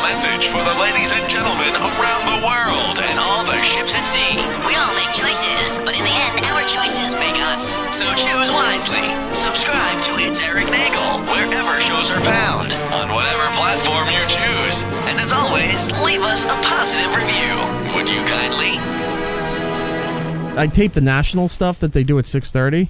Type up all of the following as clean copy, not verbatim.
message for the ladies and gentlemen around the world and all the ships at sea. We all make choices, but in the end, our choices make us. So choose wisely. Subscribe to It's Erik Nagel wherever shows are found, on whatever platform you choose. And as always, leave us a positive review. Would you kindly? I tape the national stuff that they do at 6:30.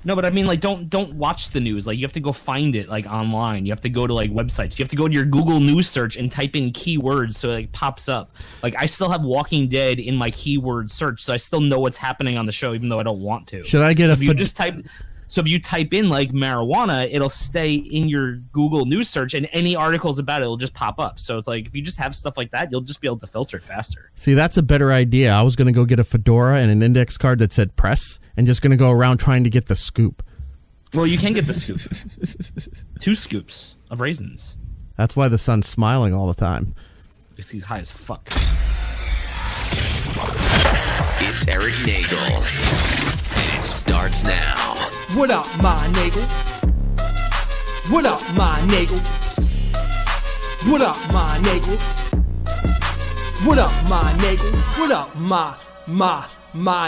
No, but I mean, like, don't watch the news. Like, you have to go find it, like, online. You have to go to, like, websites. You have to go to your Google News search and type in keywords so it, like, pops up. Like, I still have Walking Dead in my keyword search, so I still know what's happening on the show, even though I don't want to. Should I get So if you type in, like, marijuana, it'll stay in your Google News search, and any articles about it will just pop up. So it's like, if you just have stuff like that, you'll just be able to filter it faster. See, that's a better idea. I was going to go get a fedora and an index card that said press, and just going to go around trying to get the scoop. Well, you can get the scoop. 2 scoops of raisins. That's why the sun's smiling all the time. Because he's high as fuck. It's Erik Nagel. It starts now. What up, my Nagel? What up, my Nagel? What up, my Nagel? What up, my Nagel? What up, my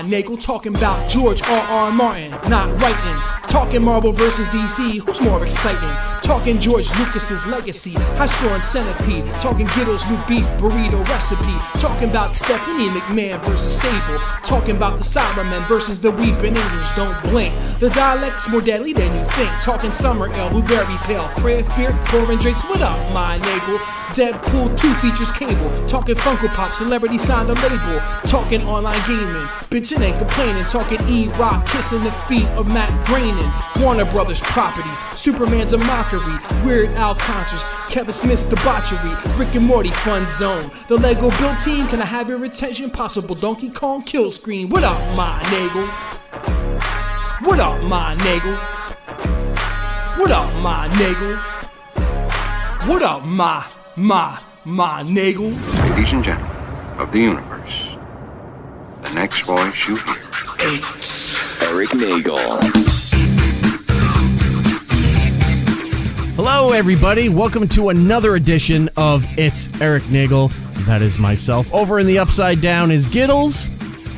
Nagel? Talking about George R.R. Martin, not writing. Talking Marvel versus DC, who's more exciting? Talking George Lucas's legacy, high-scoring centipede. Talking Gittles' new beef burrito recipe. Talking about Stephanie McMahon versus Sable. Talking about the Cybermen versus the Weeping Angels. Don't blink, the dialect's more deadly than you think. Talking Summer Ale, Blueberry Pale, craft beer, pouring drinks. What up, my Nagel? Deadpool 2 features Cable. Talking Funko Pop, celebrity signed a label. Talking online gaming, bitching and complaining. Talking E-Rock, kissing the feet of Matt Groening. Warner Brothers properties, Superman's a mockery. Weird Al concerts, Kevin Smith's debauchery. Rick and Morty fun zone. The Lego build team, can I have your attention? Possible Donkey Kong kill screen. What up, my Nagel? What up, my Nagel? What up, my Nagel? What up, my Nagel? Ladies and gentlemen of the universe, the next voice you hear. It's Erik Nagel. Hello, everybody. Welcome to another edition of It's Erik Nagel. That is myself. Over in the Upside Down is Gittles.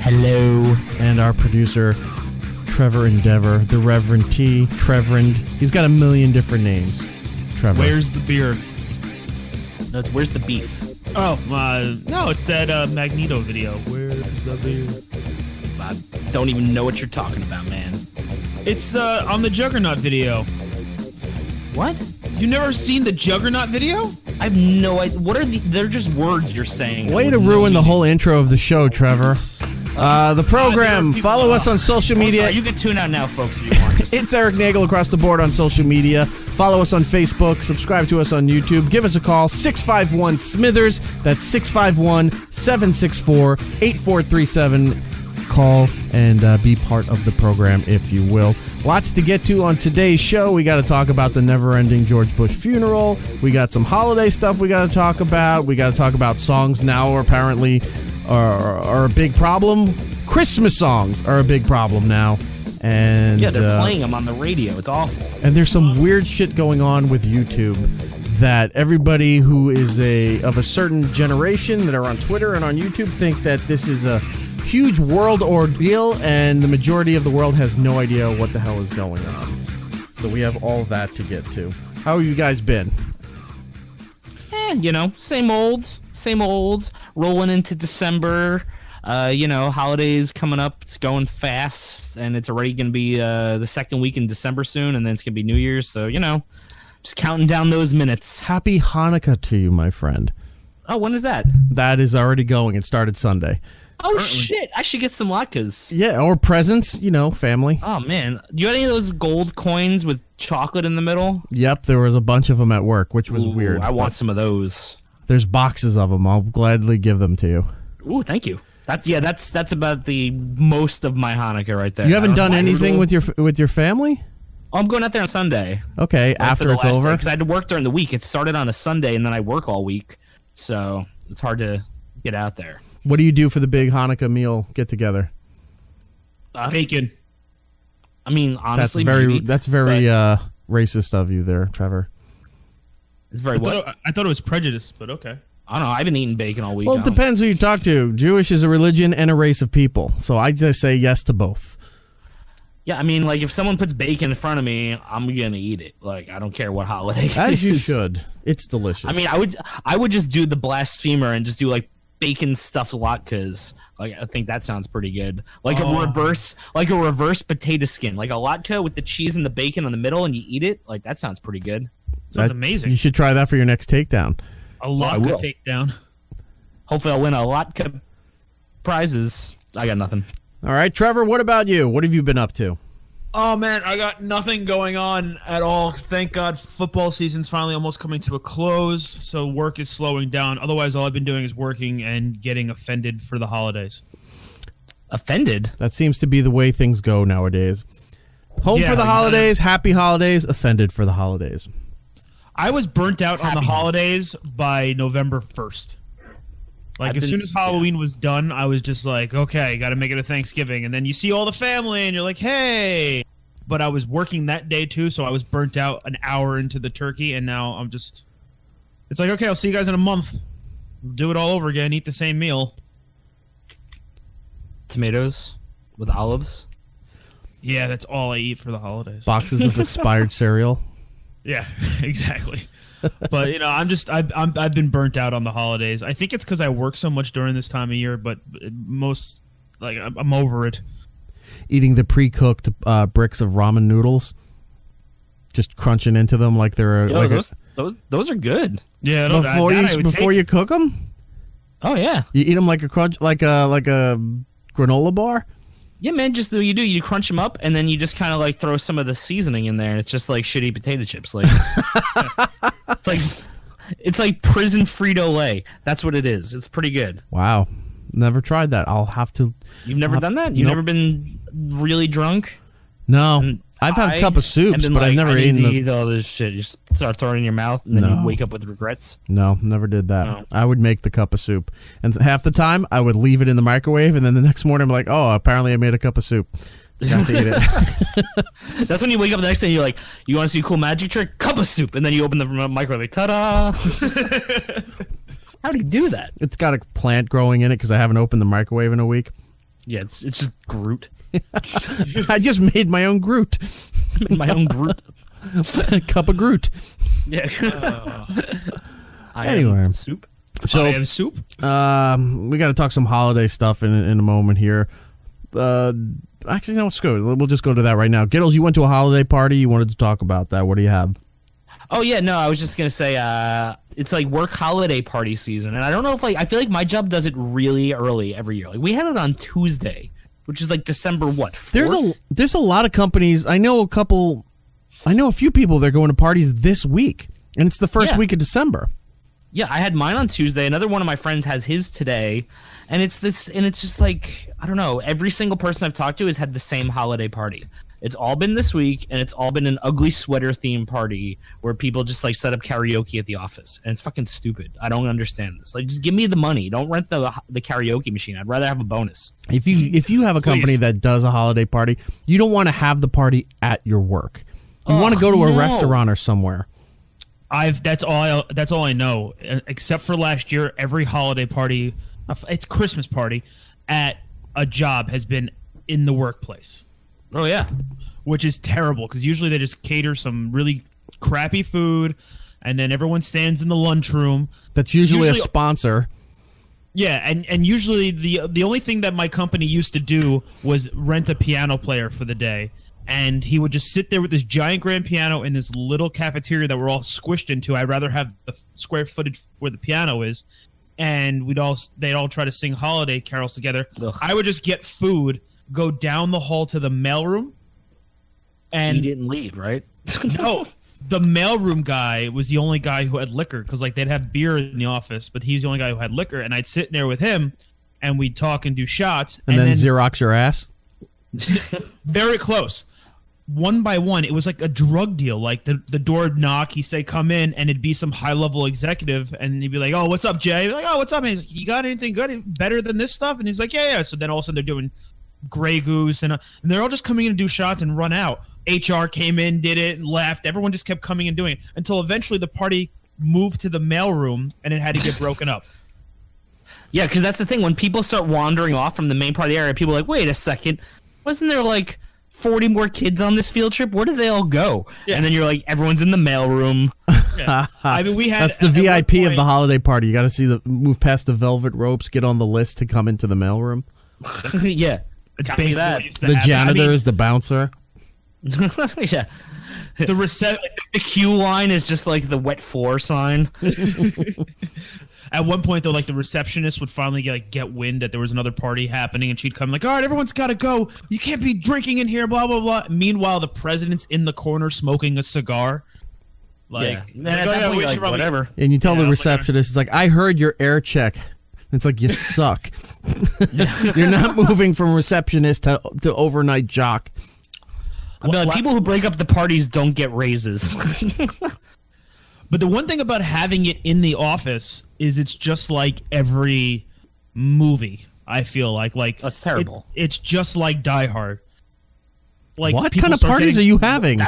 Hello. And our producer, Trevor Endeavor, the Reverend T. Treverend. He's got a million different names. Trevor. Where's the beer? No, it's where's the beef? Oh, no, it's that Magneto video. Where's the beer? I don't even know what you're talking about, man. It's on the Juggernaut video. What? You never seen the Juggernaut video? I have no idea. What are they're just words you're saying. Way to ruin the whole intro of the show, Trevor. The program, follow us on social media. Sorry, you can tune out now, folks, if you want. It's Erik Nagel across the board on social media. Follow us on Facebook. Subscribe to us on YouTube. Give us a call, 651-SMITHERS. That's 651-764-8437. Call and be part of the program, if you will. Lots to get to on today's show. We got to talk about the never-ending George Bush funeral. We got some holiday stuff we got to talk about. We got to talk about songs now apparently are a big problem. Christmas songs are a big problem now. And yeah, they're playing them on the radio. It's awful. And there's some weird shit going on with YouTube that everybody who is of a certain generation that are on Twitter and on YouTube think that this is a huge world ordeal, and the majority of the world has no idea what the hell is going on. So we have all that to get to. How have you guys been? You know, same old, rolling into December. Holidays coming up. It's going fast, and it's already going to be the second week in December soon, and then it's going to be New Year's. So, just counting down those minutes. Happy Hanukkah to you, my friend. Oh, when is that? That is already going. It started Sunday. Oh, shit. I should get some latkes. Yeah, or presents, family. Oh, man. You got any of those gold coins with chocolate in the middle? Yep, there was a bunch of them at work, which was weird. I want some of those. There's boxes of them. I'll gladly give them to you. Ooh, thank you. That's about the most of my Hanukkah right there. You haven't done anything with your family? Oh, I'm going out there on Sunday. Okay, after it's over? Because I had to work during the week. It started on a Sunday, and then I work all week. So it's hard to get out there. What do you do for the big Hanukkah meal get-together? Bacon. I mean, honestly, that's very racist of you there, Trevor. It's very what? I thought it was prejudice, but okay. I don't know. I've been eating bacon all week. Well, it depends who you talk to. Jewish is a religion and a race of people, so I just say yes to both. Yeah, I mean, like if someone puts bacon in front of me, I'm gonna eat it. Like I don't care what holiday. As you should. It's delicious. I mean, I would just do the blasphemer and just do like bacon stuffed latkes. Like I think that sounds pretty good. Like a reverse potato skin, like a latke with the cheese and the bacon in the middle, and you eat it. Like that sounds pretty good. Sounds amazing. You should try that for your next takedown. A latke takedown. Hopefully, I'll win a latke prizes. I got nothing. All right, Trevor, what about you? What have you been up to? Oh, man, I got nothing going on at all. Thank God football season's finally almost coming to a close, so work is slowing down. Otherwise, all I've been doing is working and getting offended for the holidays. Offended? That seems to be the way things go nowadays. Home for the holidays, happy holidays, offended for the holidays. I was burnt out on the holidays by November 1st. Like, as soon as Halloween was done, I was just like, okay, got to make it a Thanksgiving. And then you see all the family, and you're like, hey. But I was working that day, too, so I was burnt out an hour into the turkey, and now I'm just... It's like, okay, I'll see you guys in a month. Do it all over again, eat the same meal. Tomatoes with olives? Yeah, that's all I eat for the holidays. Boxes of expired cereal? Yeah, exactly. But I've been burnt out on the holidays. I think it's because I work so much during this time of year. But I'm over it. Eating the pre-cooked bricks of ramen noodles, just crunching into them like they're those are good. Yeah, before you cook them. Oh yeah, you eat them like a granola bar. Yeah, man, just you crunch them up and then you just kind of like throw some of the seasoning in there and it's just like shitty potato chips. Like it's like prison Frito-Lay. That's what it is. It's pretty good. Wow. Never tried that. I'll have to. You've never done that? You've never been really drunk? No. I've had a cup of soups, but I've never eaten all this shit. You just start throwing it in your mouth, and then you wake up with regrets. No, never did that. No. I would make the cup of soup, and half the time I would leave it in the microwave, and then the next morning I'm like, oh, apparently I made a cup of soup. Got to eat it. That's when you wake up the next day and you're like, you want to see a cool magic trick? Cup of soup, and then you open the microwave, like, ta-da! How do you do that? It's got a plant growing in it because I haven't opened the microwave in a week. Yeah, it's just Groot. I just made my own Groot. My own Groot. Cup of Groot. Yeah. Anyway, soup. So I am soup. We got to talk some holiday stuff in a moment here. Actually, no, let's go. We'll just go to that right now. Giddles, you went to a holiday party. You wanted to talk about that. What do you have? Oh yeah, no, I was just gonna say it's like work holiday party season, and I don't know if I feel like my job does it really early every year. Like we had it on Tuesday, which is like December what? 4th? There's a lot of companies. I know a few people that are going to parties this week, and it's the first week of December. Yeah, I had mine on Tuesday. Another one of my friends has his today, and it's just like I don't know. Every single person I've talked to has had the same holiday party. It's all been this week, and it's all been an ugly sweater theme party where people just like set up karaoke at the office, and it's fucking stupid. I don't understand this. Like, just give me the money. Don't rent the karaoke machine. I'd rather have a bonus. If you have a company that does a holiday party, you don't want to have the party at your work. You want to go to a restaurant or somewhere. That's all I know. Except for last year, every holiday party, it's Christmas party, at a job has been in the workplace. Oh yeah, which is terrible because usually they just cater some really crappy food, and then everyone stands in the lunchroom. That's usually a sponsor. Yeah, and usually the only thing that my company used to do was rent a piano player for the day, and he would just sit there with this giant grand piano in this little cafeteria that we're all squished into. I'd rather have the square footage where the piano is, and they'd all try to sing holiday carols together. Ugh. I would just get food, go down the hall to the mailroom, and you didn't leave, right? No, the mailroom guy was the only guy who had liquor because like they'd have beer in the office, but he's the only guy who had liquor, and I'd sit there with him, and we'd talk and do shots, and then Xerox your ass. Very close. One by one, it was like a drug deal. Like the door would knock, he'd say, "Come in," and it'd be some high level executive, and he'd be like, "Oh, what's up, Jay?" I'd be like, "Oh, what's up?" And he's like, "You got anything good, better than this stuff?" And he's like, "Yeah." So then all of a sudden they're doing Grey Goose, and they're all just coming in to do shots and run out. HR came in, did it, and left. Everyone just kept coming and doing it until eventually the party moved to the mailroom, and it had to get broken up. Yeah, because that's the thing. When people start wandering off from the main part of the area, people are like, wait a second, wasn't there like 40 more kids on this field trip? Where did they all go? Yeah. And then you're like, everyone's in the mailroom. Yeah. I mean, that's the VIP of the holiday party. You got to see move past the velvet ropes, get on the list to come into the mailroom. Yeah, it's basically that. The janitor is the bouncer. Yeah. The queue line is just like the wet floor sign. At one point, though, like the receptionist would finally get wind that there was another party happening, and she'd come like, "All right, everyone's got to go. You can't be drinking in here." Blah blah blah. Meanwhile, the president's in the corner smoking a cigar. Whatever. And you tell the receptionist, "It's like I heard your air check." It's like, you suck. You're not moving from receptionist to overnight jock. I mean, like, people who break up the parties don't get raises. But the one thing about having it in the office is it's just like every movie, I feel like. That's terrible. It's just like Die Hard. Like, what kind of parties are you having?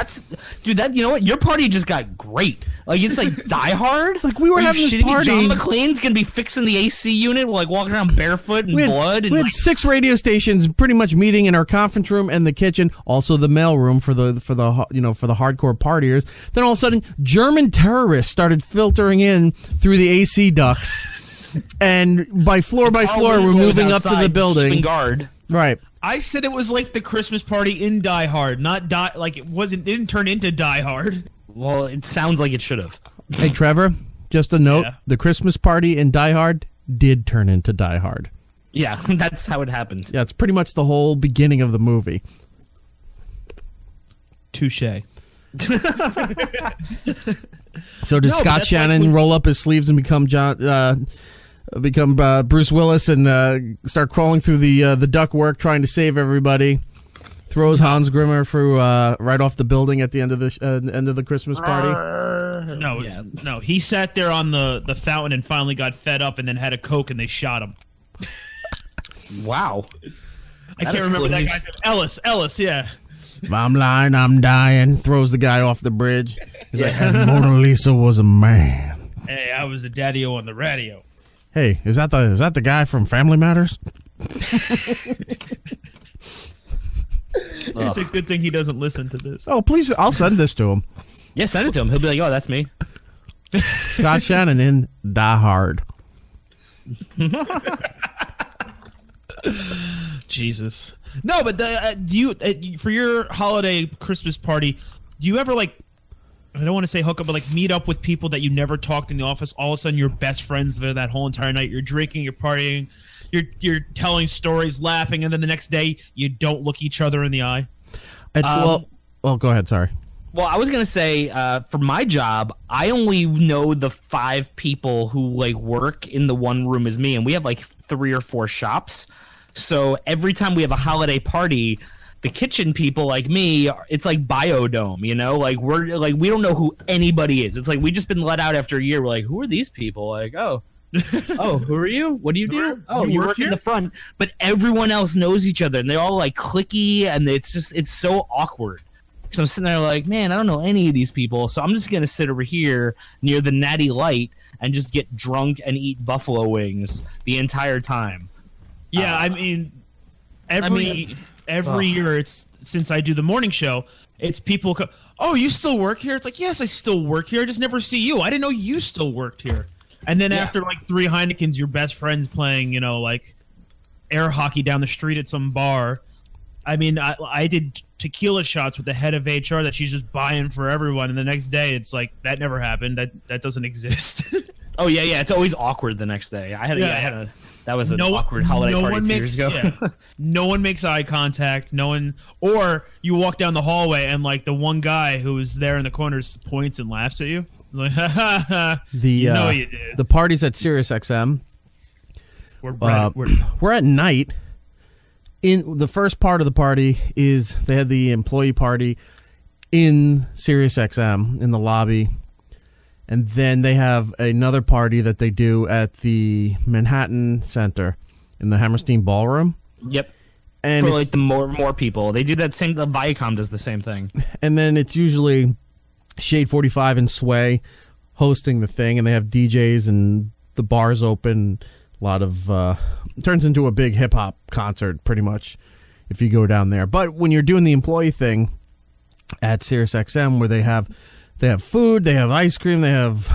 You know what? Your party just got great. Like, it's like Die Hard. It's like we were having this party. John McClane's gonna be fixing the AC unit, like walking around barefoot and blood. We had 6 radio stations pretty much meeting in our conference room and the kitchen, also the mail room for the hardcore partiers. Then all of a sudden, German terrorists started filtering in through the AC ducts, and by floor we're moving up to the building. Guard. Right. I said it was like the Christmas party in Die Hard, not it didn't turn into Die Hard. Well, it sounds like it should have. Hey, Trevor, just a note, the Christmas party in Die Hard did turn into Die Hard. Yeah, that's how it happened. Yeah, it's pretty much the whole beginning of the movie. Touche. So did Scott Shannon roll up his sleeves and become Bruce Willis and start crawling through the ductwork trying to save everybody? Throws Hans Grimmer through right off the building at the end of the Christmas party. No. He sat there on the fountain and finally got fed up and then had a Coke and they shot him. Wow. I can't remember that guy's name. Ellis, yeah. If I'm lying, I'm dying. Throws the guy off the bridge. He's like, and Mona Lisa was a man. Hey, I was a daddy-o on the radio. Hey, is that the guy from Family Matters? It's a good thing he doesn't listen to this. Oh, please, I'll send this to him. Yeah, send it to him. He'll be like, "Oh, that's me." Scott Shannon in Die Hard. Jesus. No, but do you for your holiday Christmas party, do you ever I don't want to say hook up, but meet up with people that you never talked in the office? All of a sudden, you're best friends for that whole entire night. You're drinking, you're partying, you're telling stories, laughing, and then the next day you don't look each other in the eye. Well, go ahead. Sorry. Well, I was gonna say, for my job, I only know the 5 people who work in the one room as me, and we have 3 or 4 shops. So every time we have a holiday party, the kitchen people like me, it's like Biodome, we don't know who anybody is. It's like we just been let out after a year. We're like, who are these people? Oh, who are you? What do you do? Oh, you work in the front. But everyone else knows each other, and they're all cliquey, and it's so awkward. Because I'm sitting there like, man, I don't know any of these people, so I'm just gonna sit over here near the Natty Light and just get drunk and eat buffalo wings the entire time. Yeah, every year, it's since I do the morning show, it's people come, "Oh, you still work here?" It's like, "Yes, I still work here. I just never see you. I didn't know you still worked here." And then after 3 Heinekens, your best friend's playing, air hockey down the street at some bar. I mean, I did tequila shots with the head of HR that she's just buying for everyone, and the next day it's like, that never happened. That doesn't exist. Oh yeah, it's always awkward the next day. That was an awkward holiday party 2 years ago. Yeah. No one makes eye contact. Or you walk down the hallway and the one guy who was there in the corners points and laughs at you. It's like, ha ha ha. You did. The parties at SiriusXM. We're at night. In the first part of the party they had the employee party in SiriusXM in the lobby. And then they have another party that they do at the Manhattan Center in the Hammerstein Ballroom. Yep. And for the more people. They do that same, the Viacom does the same thing. And then it's usually Shade 45 and Sway hosting the thing, and they have DJs and the bar's open. A lot of it turns into a big hip hop concert pretty much if you go down there. But when you're doing the employee thing at SiriusXM, where they have food, they have ice cream, they have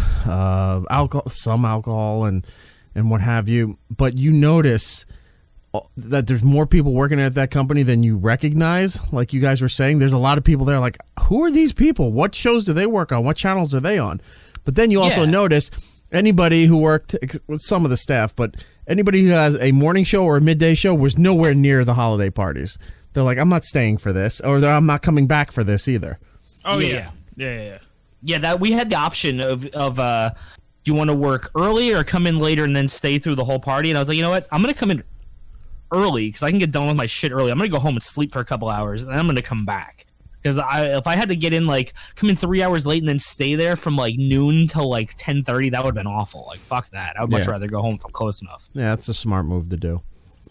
some alcohol and what have you. But you notice that there's more people working at that company than you recognize. Like you guys were saying, there's a lot of people there. Like, who are these people? What shows do they work on? What channels are they on? But then you also notice anybody who worked with some of the staff, but anybody who has a morning show or a midday show was nowhere near the holiday parties. They're like, I'm not staying for this, or I'm not coming back for this either. Oh yeah. That we had the option of do you want to work early or come in later and then stay through the whole party? And I was like, you know what? I'm gonna come in early because I can get done with my shit early. I'm gonna go home and sleep for a couple hours, and then I'm gonna come back. Because if I had to get in, like, come in 3 hours late and then stay there from like noon till like 10:30, that would have been awful. Like, fuck that. I would much rather go home if I'm close enough. Yeah, that's a smart move to do.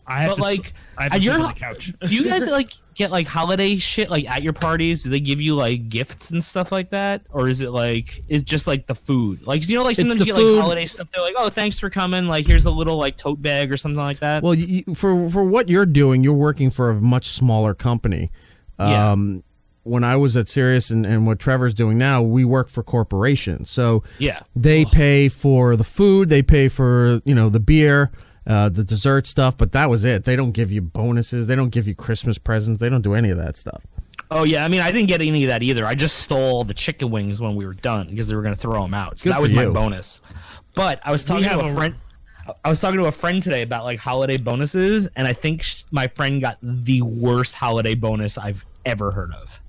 I have to sleep on the couch. Do you guys like get like holiday shit like at your parties? Do they give you like gifts and stuff like that, or is it like just like the food? Like, you know, like sometimes you get like holiday stuff. They're like, oh, thanks for coming. Like, here's a little like tote bag or something like that. Well, for what you're doing, you're working for a much smaller company. When I was at Sirius and what Trevor's doing now, we work for corporations. So they pay for the food, they pay for, the beer, the dessert stuff, but that was it. They don't give you bonuses, they don't give you Christmas presents, they don't do any of that stuff. Oh yeah, I mean, I didn't get any of that either. I just stole the chicken wings when we were done because they were going to throw them out. So that was my bonus. But I was talking to a friend. I was talking to a friend today about like holiday bonuses, and I think my friend got the worst holiday bonus I've ever heard of.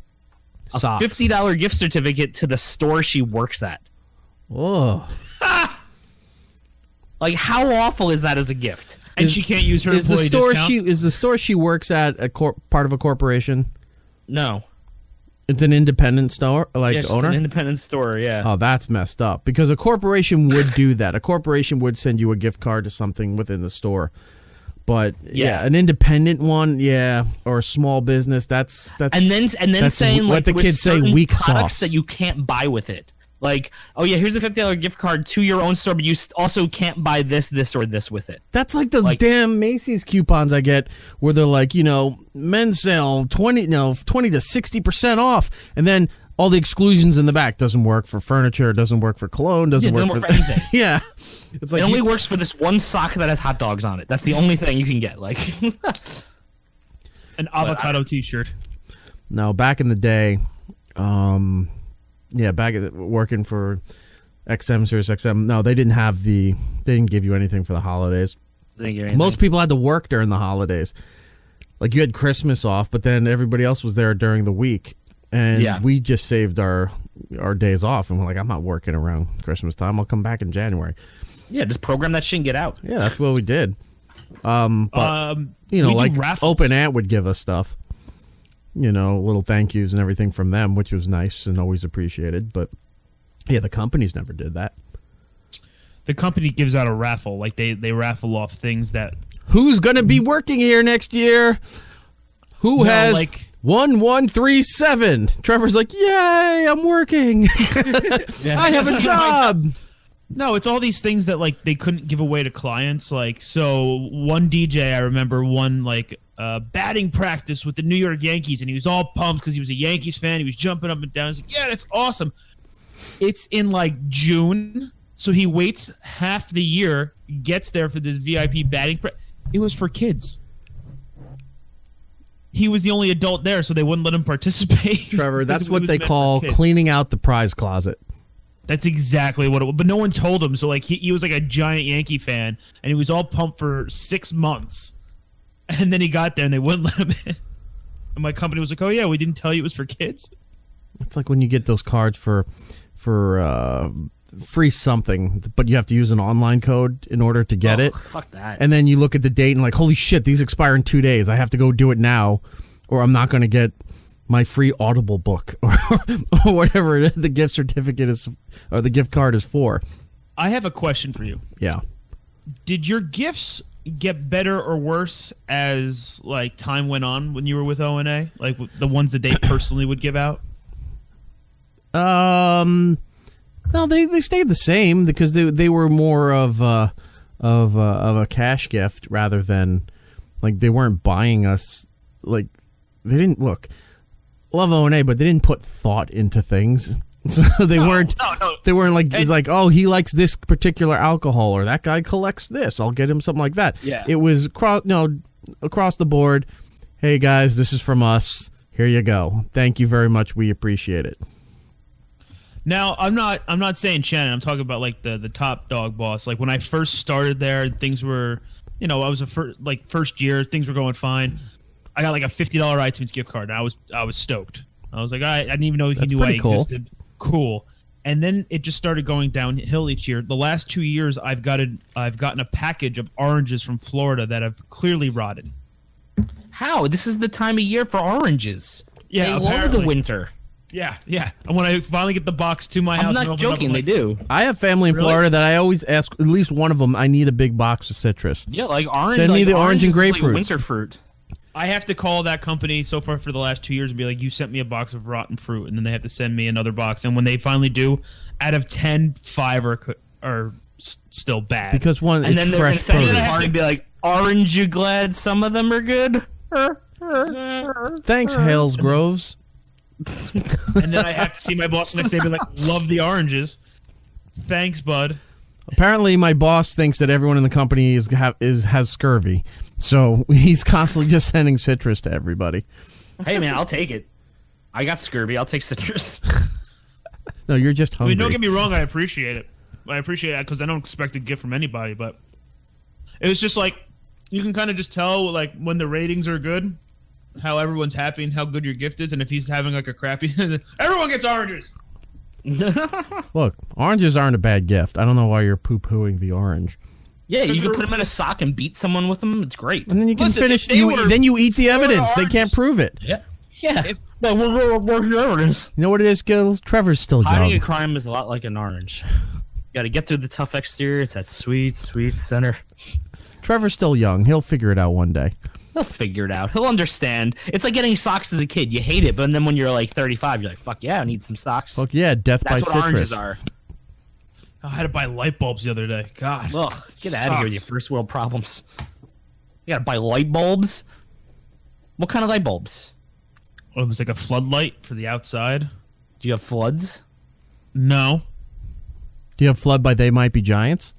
A $50 gift certificate to the store she works at. Whoa. Like, how awful is that as a gift? And she can't use her employee discount? Is the store she works at part of a corporation? No. It's an independent store, owner? It's an independent store, yeah. Oh, that's messed up. Because a corporation would do that. A corporation would send you a gift card to something within the store. But an independent one, or a small business, that's and then saying what like the kids say, weak products sauce that you can't buy with it. Like, oh yeah, here's a $50 gift card to your own store, but you also can't buy this, or this with it. That's like the damn Macy's coupons I get, where they're like, men's sale 20 to 60% off, and then all the exclusions in the back. Doesn't work for furniture, doesn't work for cologne, doesn't work for anything. Yeah. It's like it only works for this one sock that has hot dogs on it. That's the only thing you can get. Like an avocado t-shirt. No, back in the day, working for Sirius XM, no, they didn't give you anything for the holidays. Most people had to work during the holidays. Like, you had Christmas off, but then everybody else was there during the week. And we just saved our days off, and we're like, I'm not working around Christmas time. I'll come back in January. Yeah, just program that shit and get out. Yeah, that's what we did. But like Open Ant would give us stuff. Little thank yous and everything from them, which was nice and always appreciated. But yeah, the companies never did that. The company gives out a raffle, like they raffle off things that. Who's gonna be working here next year? Who has 1137? Trevor's like, yay, I'm working. I have a job. No, it's all these things that like they couldn't give away to clients. Like, so one DJ I remember won like batting practice with the New York Yankees, and he was all pumped because he was a Yankees fan. He was jumping up and down. He's like, yeah, that's awesome. It's in like June, so he waits half the year, gets there for this VIP batting practice. It was for kids. He was the only adult there, so they wouldn't let him participate. Trevor, that's what they call cleaning out the prize closet. That's exactly what it was. But no one told him. So like he was like a giant Yankee fan, and he was all pumped for 6 months. And then he got there, and they wouldn't let him in. And my company was like, oh, yeah, we didn't tell you it was for kids. It's like when you get those cards for free something, but you have to use an online code in order to get it. Fuck that. And then you look at the date and like, holy shit, these expire in 2 days. I have to go do it now, or I'm not going to get my free Audible book or whatever the gift certificate is, or the gift card is for. I have a question for you. Yeah. Did your gifts get better or worse as like time went on when you were with ONA? Like the ones that they personally would give out? No, they stayed the same because they were more of a cash gift rather than like they weren't buying us. Like they didn't look. Love O&A, but they didn't put thought into things. So they weren't. No. They weren't like it's like, oh, he likes this particular alcohol, or that guy collects this. I'll get him something like that. Yeah. It was across the board. Hey guys, this is from us. Here you go. Thank you very much. We appreciate it. Now, I'm not saying Shannon. I'm talking about like the top dog boss. Like when I first started there, things were, I was first year, things were going fine. I got like a $50 iTunes gift card, and I was stoked. I was like, I didn't even know he knew I existed. Cool. And then it just started going downhill each year. The last 2 years, I've gotten a package of oranges from Florida that have clearly rotted. How? This is the time of year for oranges. Yeah, they love apparently. the winter. Yeah. And when I finally get the box to my house, I'm not joking. They do. I have family in Florida that I always ask at least one of them. I need a big box of citrus. Yeah, like orange. Send me the orange and grapefruit. Like winter fruit. I have to call that company so far for the last 2 years and be like, you sent me a box of rotten fruit, and then they have to send me another box. And when they finally do, out of 10, 5 are still bad. Because one, and it's then they're fresh gonna send produce. you and be like, "Aren't you glad some of them are good?" Thanks, Hales Groves. And then I have to see my boss the next day and be like, love the oranges. Thanks, bud. Apparently, my boss thinks that everyone in the company has scurvy, so he's constantly just sending citrus to everybody. Hey, man, I'll take it. I got scurvy. I'll take citrus. No, you're just hungry. I mean, don't get me wrong. I appreciate it. I appreciate that because I don't expect a gift from anybody. But it was just like you can kind of just tell like when the ratings are good, how everyone's happy and how good your gift is, and if he's having like a crappy, everyone gets oranges. Look, oranges aren't a bad gift. I don't know why you're poo-pooing the orange. Yeah, you can put them in a sock and beat someone with them. It's great. And then you can Listen, then you eat the evidence. They can't prove it. Yeah. Well, where's the evidence? You know what it is, Gills? Trevor's still Hiding a young. crime is a lot like an orange. You got to get through the tough exterior. It's that sweet, sweet center. Trevor's still young. He'll figure it out one day. He'll figure it out. He'll understand. It's like getting socks as a kid. You hate it, but then when you're like 35, you're like, fuck yeah, I need some socks. Fuck yeah, death by That's citrus. what oranges are. I had to buy light bulbs the other day. God. Ugh, get out of here with your first world problems. You gotta buy light bulbs? What kind of light bulbs? Oh, it was like a floodlight for the outside. Do you have floods? No. Do you have Flood by They Might Be Giants?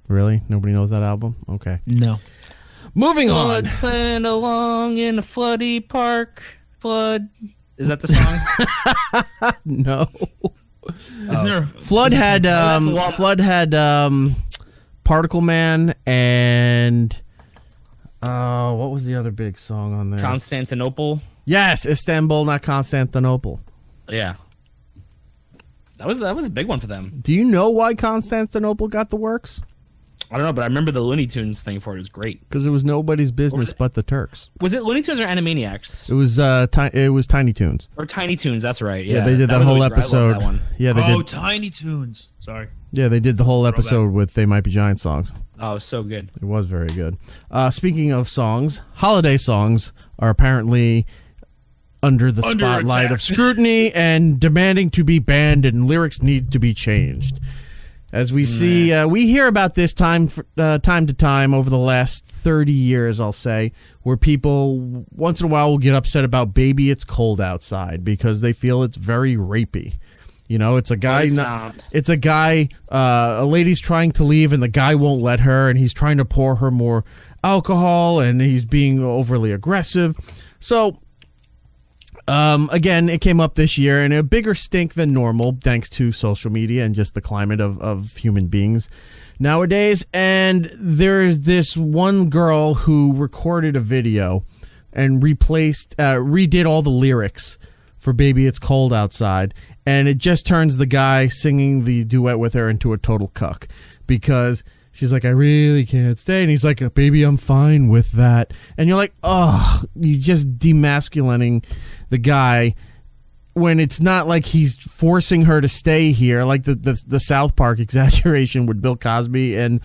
Really? Nobody knows that album? Okay. No. Moving on. Flood sand along in a floody park. Flood. Is that the song? No. Isn't there? Flood had Particle Man and what was the other big song on there? Constantinople. Yes, Istanbul, not Constantinople. Yeah. That was a big one for them. Do you know why Constantinople got the works? I don't know, but I remember the Looney Tunes thing for it was great. Because it was nobody's business but the Turks. Was it Looney Tunes or Animaniacs? It was Tiny Toons. Or Tiny Toons, that's right. Yeah, they did that whole episode. That one. Yeah, they did. Tiny Toons. Sorry. Yeah, they did the whole episode with They Might Be Giant songs. Oh, it was so good. It was very good. Speaking of songs, holiday songs are apparently under the spotlight attack. of scrutiny and demanding to be banned, and lyrics need to be changed. As we see, we hear about this time to time over the last 30 years, I'll say, where people once in a while will get upset about "Baby, It's Cold Outside" because they feel it's very rapey. You know, it's a guy. It's a guy. A lady's trying to leave, and the guy won't let her, and he's trying to pour her more alcohol, and he's being overly aggressive. So, again, it came up this year, and a bigger stink than normal, thanks to social media and just the climate of human beings nowadays. And there's this one girl who recorded a video and redid all the lyrics for "Baby, It's Cold Outside," and it just turns the guy singing the duet with her into a total cuck because she's like, "I really can't stay," and he's like, "Baby, I'm fine with that," and you're like, "Oh, you just demasculating the guy." When it's not like he's forcing her to stay here, like the South Park exaggeration with Bill Cosby and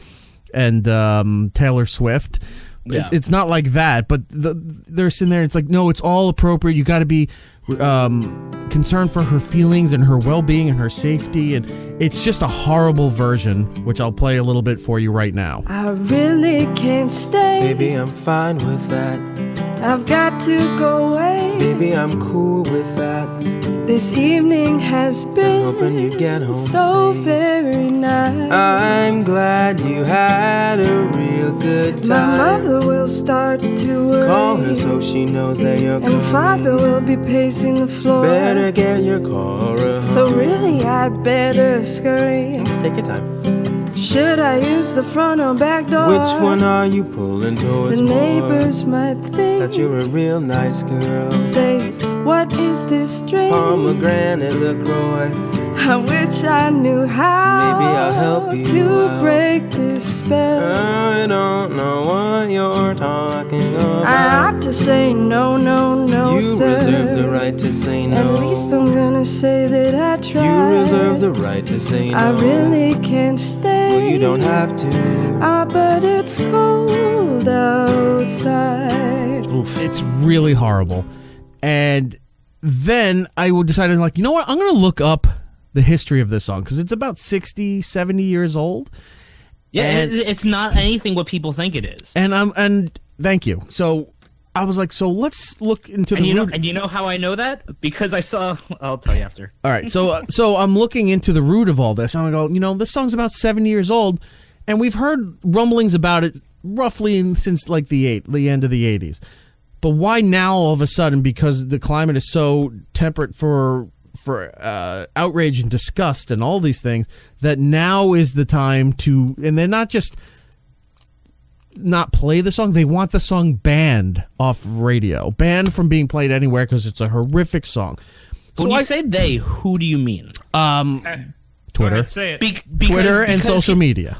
Taylor Swift, Yeah. It's not like that, but they're sitting there. It's like, no, it's all appropriate. You got to be concerned for her feelings and her well-being and her safety, and it's just a horrible version, which I'll play a little bit for you right now. I really can't stay. Baby, I'm fine with that. I've got to go away. Baby, I'm cool with that. This evening has been hoping you get home so safe. very nice. I'm glad you had a real good time. My mother will start to worry. Call her so she knows that you're coming. And father will be pacing the floor. Better get your car home. So really I'd better scurry. Take your time. Should I use the front or back door? Which one are you pulling towards? The neighbors might think that you're a real nice girl. Say, what is this drink? Pomegranate LaCroix. I wish I knew how. Maybe I'll help you to out. break this spell. I don't know what you're talking about. I ought to say no, no, no, you sir. You reserve the right to say no. At least I'm gonna say that I tried. You reserve the right to say no. I really can't stay. Well, you don't have to. But it's cold outside. Oof. It's really horrible. And then I decided, like, you know what? I'm going to look up the history of this song because it's about 60, 70 years old. Yeah, and it's not anything what people think it is. And thank you. So I was like, so let's look into the root. And you know how I know that? Because I saw. I'll tell you after. All right, so I'm looking into the root of all this, and I go, this song's about 7 years old, and we've heard rumblings about it roughly since like the end of the 80s. But why now all of a sudden? Because the climate is so temperate for outrage and disgust and all these things, that now is the time to, and they're not just not play the song, they want the song banned off radio, banned from being played anywhere because it's a horrific song. When you say they, who do you mean? Twitter. Ahead, say it. Twitter and social media.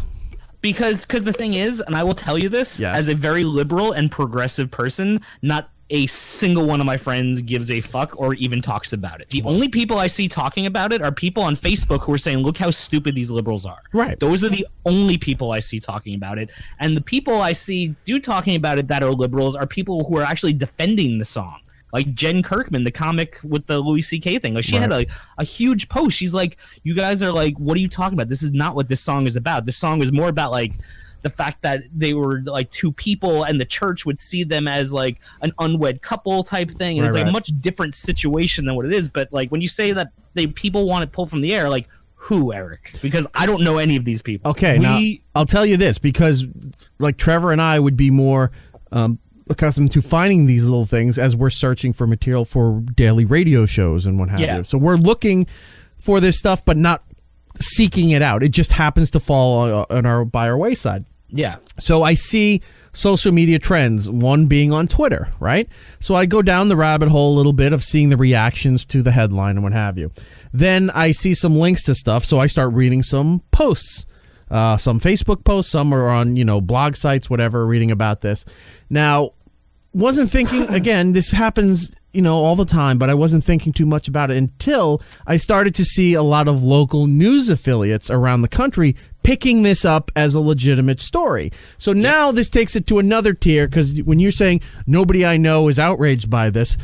Because the thing is, and I will tell you this, as a very liberal and progressive person, not a single one of my friends gives a fuck or even talks about it. The only people I see talking about it are people on Facebook who are saying, look how stupid these liberals are. Right. Those are the only people I see talking about it. And the people I see talking about it that are liberals are people who are actually defending the song. Like Jen Kirkman, the comic with the Louis C.K. thing. Like she had a huge post. She's like, you guys are like, what are you talking about? This is not what this song is about. This song is more about like the fact that they were like two people and the church would see them as like an unwed couple type thing. And it's like a much different situation than what it is. But like when you say that people want it pulled from the air, like who, Eric? Because I don't know any of these people. Okay, now I'll tell you this, because like Trevor and I would be more accustomed to finding these little things as we're searching for material for daily radio shows and what have you. So we're looking for this stuff, but not seeking it out. It just happens to fall by our wayside. Yeah. So I see social media trends, one being on Twitter, right? So I go down the rabbit hole a little bit of seeing the reactions to the headline and what have you. Then I see some links to stuff, so I start reading some posts. Some Facebook posts, some are on, blog sites, whatever, reading about this. Now, wasn't thinking, again, this happens, all the time, but I wasn't thinking too much about it until I started to see a lot of local news affiliates around the country picking this up as a legitimate story. So now this takes it to another tier, because when you're saying nobody I know is outraged by this,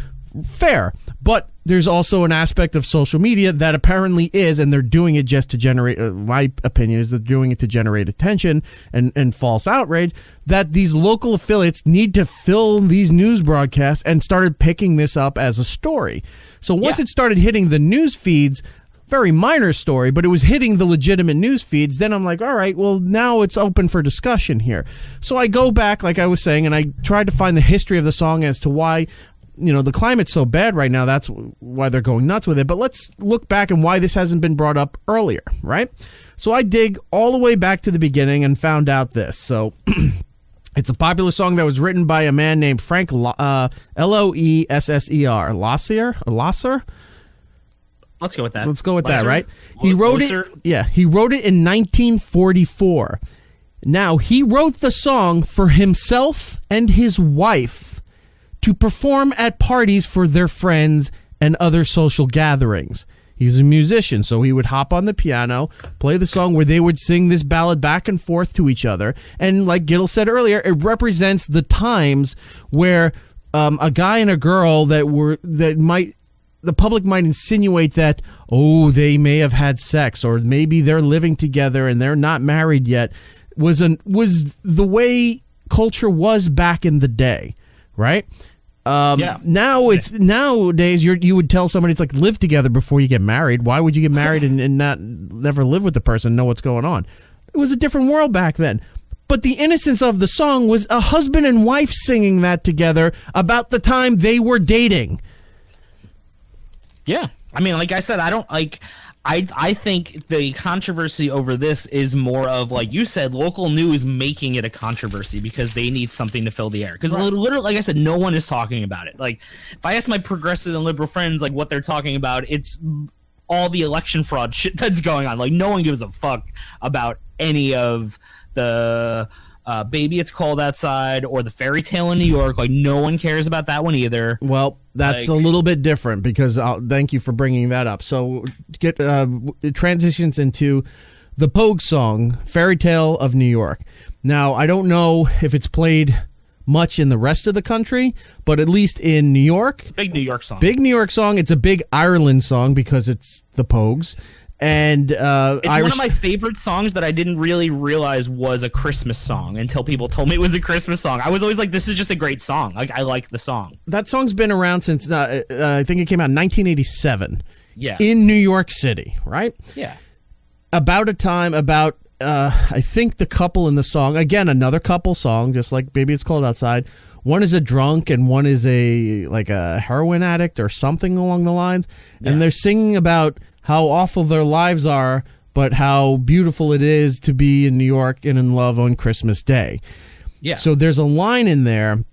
fair, but there's also an aspect of social media that apparently is, and they're doing it just to generate, my opinion is they're doing it to generate attention and false outrage, that these local affiliates need to fill these news broadcasts and started picking this up as a story. So once it started hitting the news feeds, very minor story, but it was hitting the legitimate news feeds, then I'm like, all right, well, now it's open for discussion here. So I go back, like I was saying, and I tried to find the history of the song as to why the climate's so bad right now. That's why they're going nuts with it. But let's look back and why this hasn't been brought up earlier, right? So I dig all the way back to the beginning and found out this. So it's a popular song that was written by a man named Frank Loesser. Loesser? Let's go with that. Let's go with that, right? He wrote it. Yeah, he wrote it in 1944. Now, he wrote the song for himself and his wife to perform at parties for their friends and other social gatherings. He's a musician, so he would hop on the piano, play the song where they would sing this ballad back and forth to each other. And like Gittel said earlier, it represents the times where a guy and a girl the public might insinuate that, oh, they may have had sex, or maybe they're living together and they're not married yet, was the way culture was back in the day, right? Now it's nowadays you would tell somebody it's like live together before you get married. Why would you get married and not never live with the person and know what's going on? It was a different world back then. But the innocence of the song was a husband and wife singing that together about the time they were dating. Yeah. I mean, like I said, I think the controversy over this is more of, like you said, local news making it a controversy because they need something to fill the air. Because literally, like I said, no one is talking about it. Like, if I ask my progressive and liberal friends, like, what they're talking about, it's all the election fraud shit that's going on. Like, no one gives a fuck about any of the Baby It's Cold Outside or the Fairy Tale in New York. Like, no one cares about that one either. Well, that's a little bit different because thank you for bringing that up. So it transitions into the Pogue song, Fairy Tale of New York. Now, I don't know if it's played much in the rest of the country, but at least in New York. It's a big New York song. Big New York song. It's a big Ireland song because it's the Pogues. And it's one of my favorite songs that I didn't really realize was a Christmas song until people told me it was a Christmas song. I was always like, this is just a great song. Like, I like the song. That song's been around since I think it came out in 1987. Yeah. In New York City, right? Yeah. I think the couple in the song, again, another couple song, just like Baby It's Cold Outside. One is a drunk and one is a heroin addict or something along the lines. Yeah. And they're singing about how awful their lives are, but how beautiful it is to be in New York and in love on Christmas Day. Yeah. So there's a line in there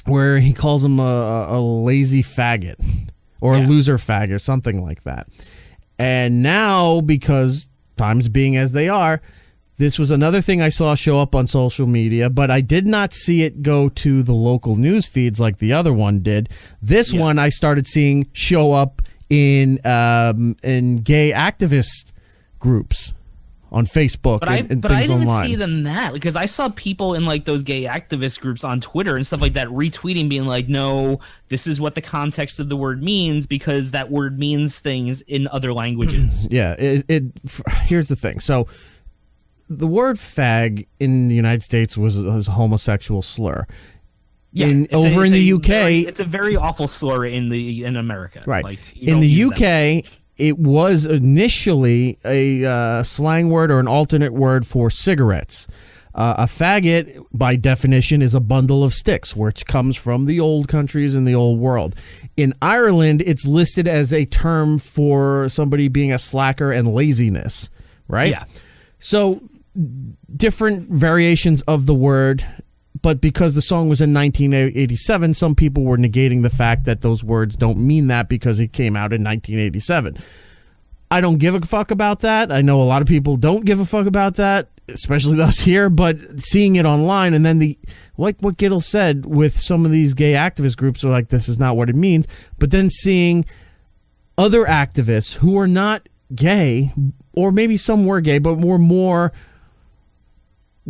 where he calls him a lazy faggot or a loser faggot, something like that. And now, because times being as they are, this was another thing I saw show up on social media, but I did not see it go to the local news feeds like the other one did. This one I started seeing show up in gay activist groups on Facebook and things online. But I didn't see it in that, because I saw people in like those gay activist groups on Twitter and stuff like that retweeting, being like, no, this is what the context of the word means, because that word means things in other languages. Yeah, here's the thing. So the word fag in the United States was a homosexual slur. Yeah, in the UK, it's a very awful slur in America. Right. Like, in the UK, it was initially a slang word or an alternate word for cigarettes. A faggot, by definition, is a bundle of sticks, which comes from the old countries and the old world. In Ireland, it's listed as a term for somebody being a slacker and laziness, right? Yeah. So different variations of the word. But because the song was in 1987, some people were negating the fact that those words don't mean that because it came out in 1987. I don't give a fuck about that. I know a lot of people don't give a fuck about that, especially us here. But seeing it online, and then like what Gittel said with some of these gay activist groups are like, this is not what it means. But then seeing other activists who are not gay, or maybe some were gay, but were more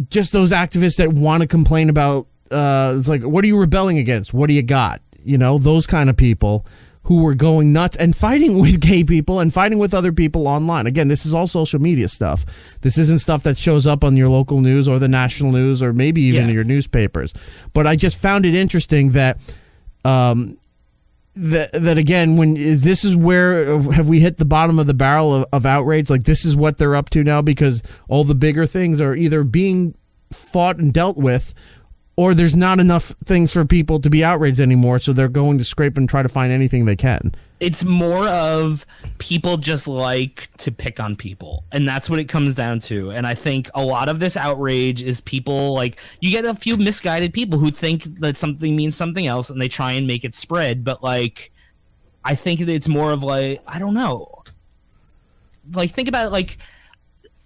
just those activists that want to complain about, it's like, what are you rebelling against? What do you got? You know, those kind of people who were going nuts and fighting with gay people and fighting with other people online. Again, this is all social media stuff. This isn't stuff that shows up on your local news or the national news or maybe even your newspapers. But I just found it interesting that, that again, this is where have we hit the bottom of the barrel of outrage? Like, this is what they're up to now, because all the bigger things are either being fought and dealt with, or there's not enough things for people to be outraged anymore, so they're going to scrape and try to find anything they can. It's more of people just like to pick on people, and that's what it comes down to. And I think a lot of this outrage is people, like, you get a few misguided people who think that something means something else and they try and make it spread. But like, I think that it's more of like, I don't know, like, think about it. Like,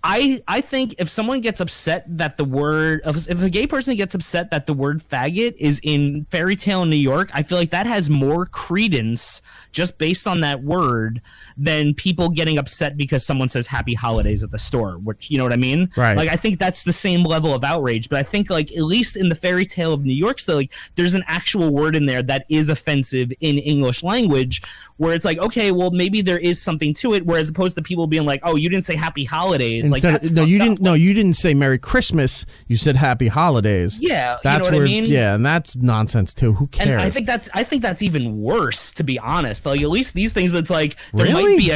I think if someone gets upset that if a gay person gets upset that the word faggot is in Fairy Tale in New York, I feel like that has more credence just based on that word than people getting upset because someone says happy holidays at the store, which, you know what I mean? Right. Like, I think that's the same level of outrage, but I think, like, at least in the Fairy Tale of New York, so, like, there's an actual word in there that is offensive in English language, where it's like, okay, well, maybe there is something to it, whereas opposed to people being like, oh, you didn't say happy holidays. Like, that's you didn't say Merry Christmas. You said Happy Holidays. Yeah, that's you know what I mean? Yeah, and that's nonsense too. Who cares? And I think that's even worse, to be honest. Like, at least these things, it's like there Really? might be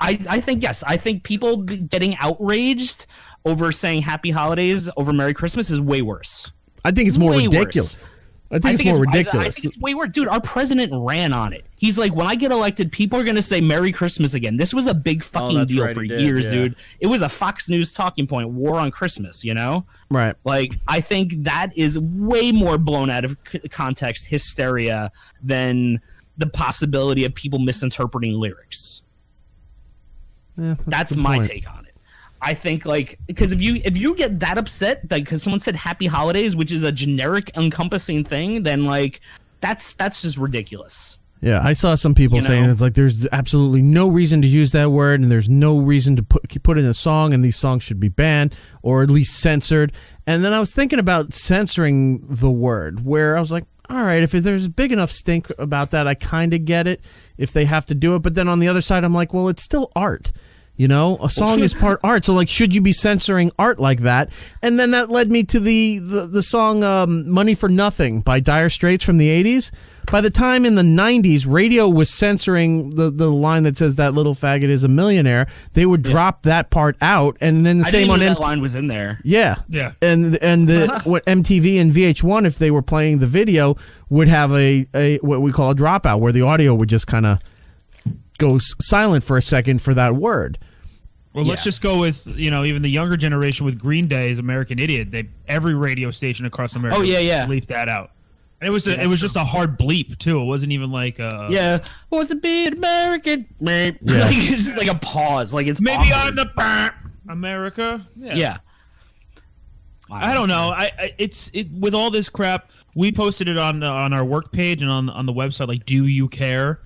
I think yes. I think people getting outraged over saying Happy Holidays over Merry Christmas is way worse. I think it's more ridiculous. I think it's more ridiculous. I think it's way worse. Dude, our president ran on it. He's like, when I get elected, people are going to say Merry Christmas again. This was a big fucking deal for years, dude. It was a Fox News talking point, war on Christmas, you know? Right. Like, I think that is way more blown out of context hysteria than the possibility of people misinterpreting lyrics. Yeah, that's my take on it. I think, like, because if you get that upset, like, because someone said Happy Holidays, which is a generic encompassing thing, then, like, that's just ridiculous. Yeah, I saw some people saying it's like there's absolutely no reason to use that word, and there's no reason to put in a song, and these songs should be banned or at least censored. And then I was thinking about censoring the word, where I was like, all right, if there's a big enough stink about that, I kind of get it if they have to do it. But then on the other side, I'm like, well, it's still art. You know, a song is part art. So, like, should you be censoring art like that? And then that led me to the song Money for Nothing by Dire Straits from the 80s. By the time in the 90s, radio was censoring the line that says that little faggot is a millionaire. They would drop that part out. And then the same on that line was in there. Yeah. Yeah. And what MTV and VH1, if they were playing the video, would have a what we call a dropout, where the audio would just kind of goes silent for a second for that word. Well, let's just go with, even the younger generation with Green Day's American Idiot. Every radio station across America bleeped that out. And it was just a hard bleep too. It wasn't even like what's a big American? Like, it's just like a pause. Like, it's maybe awkward. on the America. Yeah. I don't know. It's with all this crap. We posted it on our work page and on the website. Like, do you care?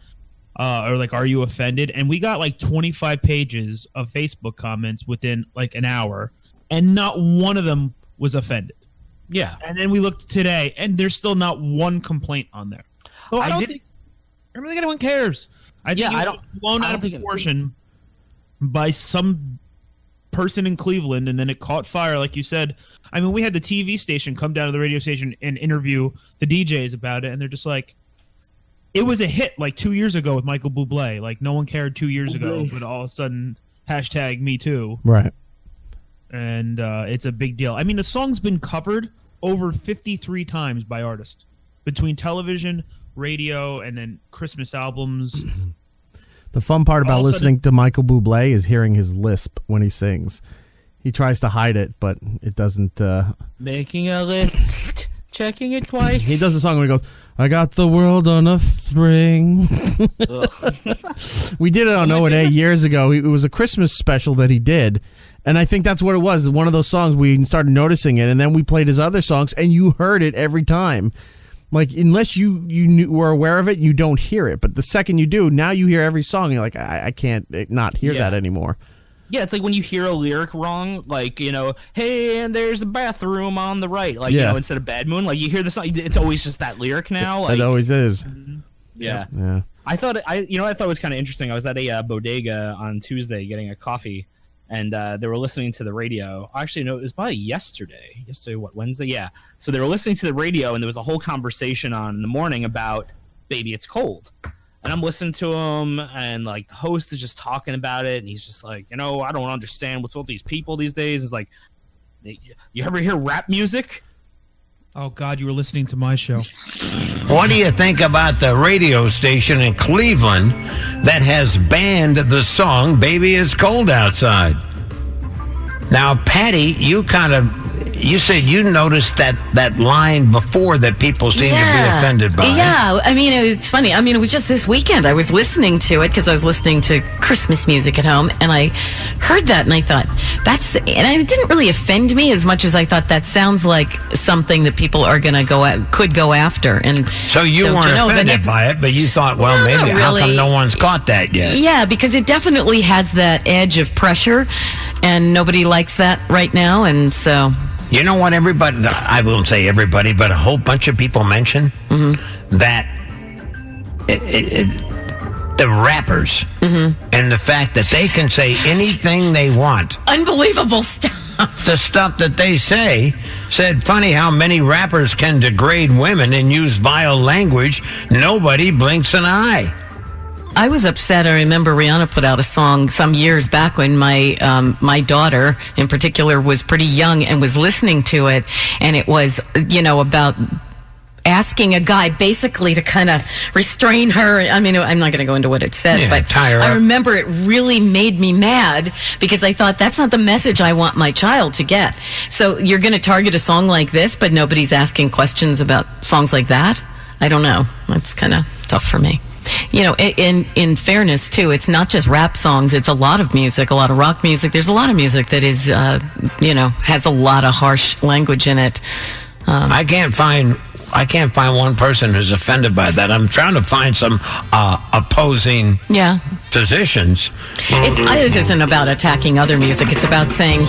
Or like, are you offended? And we got like 25 pages of Facebook comments within like an hour, and not one of them was offended. Yeah. And then we looked today, and there's still not one complaint on there. So I don't think anyone cares. I think it was blown out of proportion by some person in Cleveland, and then it caught fire, like you said. I mean, we had the TV station come down to the radio station and interview the DJs about it, and they're just like, it was a hit like 2 years ago with Michael Bublé. Like, no one cared 2 years ago, but all of a sudden, #MeToo. Right. And it's a big deal. I mean, the song's been covered over 53 times by artists between television, radio, and then Christmas albums. The fun part about listening to Michael Bublé is hearing his lisp when he sings. He tries to hide it, but it doesn't. Making a list, checking it twice. He does a song where he goes, I got the world on a string. We did it on O&A years ago. It was a Christmas special that he did. And I think that's what it was. One of those songs, we started noticing it. And then we played his other songs, and you heard it every time. Like, unless you were aware of it, you don't hear it. But the second you do, now you hear every song. You're like, I can't not hear that anymore. Yeah, it's like when you hear a lyric wrong, like, hey, and there's a bathroom on the right. Like, instead of Bad Moon, like, you hear the song, it's always just that lyric now. Like, it always is. Yeah. Yeah. I thought it was kind of interesting. I was at a bodega on Tuesday getting a coffee, and they were listening to the radio. Actually, no, it was probably yesterday. Wednesday? Yeah. So they were listening to the radio, and there was a whole conversation on in the morning about Baby It's Cold. And I'm listening to him, and like the host is just talking about it, and he's just like, I don't understand what's with these people these days. It's like, you ever hear rap music? Oh God, you were listening to my show. What do you think about the radio station in Cleveland that has banned the song "Baby It's Cold Outside"? Now, Patty, you kind of you said you noticed that line before that people seem to be offended by. Yeah, I mean, it's funny. I mean, it was just this weekend. I was listening to it because I was listening to Christmas music at home, and I heard that, and I thought, and it didn't really offend me as much as I thought that sounds like something that people are going to could go after. And so you weren't offended by it, but you thought, well, maybe really. How come no one's caught that yet? Yeah, because it definitely has that edge of pressure, and nobody likes that right now, and so... You know what everybody, I won't say everybody, but a whole bunch of people mention that the rappers and the fact that they can say anything they want. Unbelievable stuff. The stuff that they said, funny how many rappers can degrade women and use vile language. Nobody blinks an eye. I was upset. I remember Rihanna put out a song some years back when my daughter, in particular, was pretty young and was listening to it, and it was, about asking a guy basically to kind of restrain her. I mean, I'm not going to go into what it said, but I remember it really made me mad because I thought that's not the message I want my child to get. So you're going to target a song like this, but nobody's asking questions about songs like that? I don't know. That's kind of tough for me. In fairness, too, it's not just rap songs. It's a lot of music, a lot of rock music. There's a lot of music that is, has a lot of harsh language in it. I can't find one person who's offended by that. I'm trying to find some opposing positions. This isn't about attacking other music. It's about saying,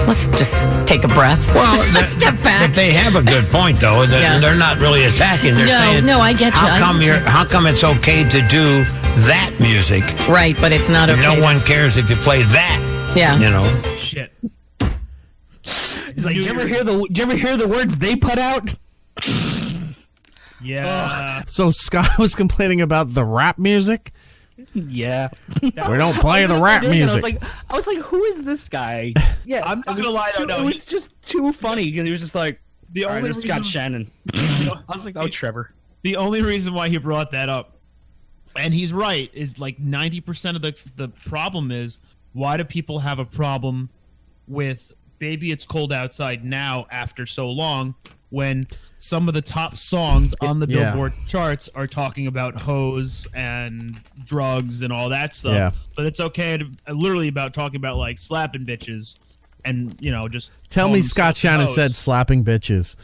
let's just take a breath. Well, let's step back. But they have a good point, though. They're not really attacking. They're saying, I get you. How come it's okay to do that music? Right, but it's not okay. No one cares if you play that. Yeah. Shit. He's like, did you ever hear the words they put out? Yeah. So Scott was complaining about the rap music? Yeah. We don't play the rap music. I was like, who is this guy? Yeah, I'm not gonna lie. It was just too funny, and he was just like, the only reason Scott Shannon. I was like, oh, Trevor. The only reason why he brought that up, and he's right, is like 90% of the problem is, why do people have a problem with Baby It's Cold Outside now after so long, when some of the top songs on the Billboard charts are talking about hoes and drugs and all that stuff. Yeah. But it's okay to literally about talking about like slapping bitches and, just tell me Scott Shannon said slapping bitches.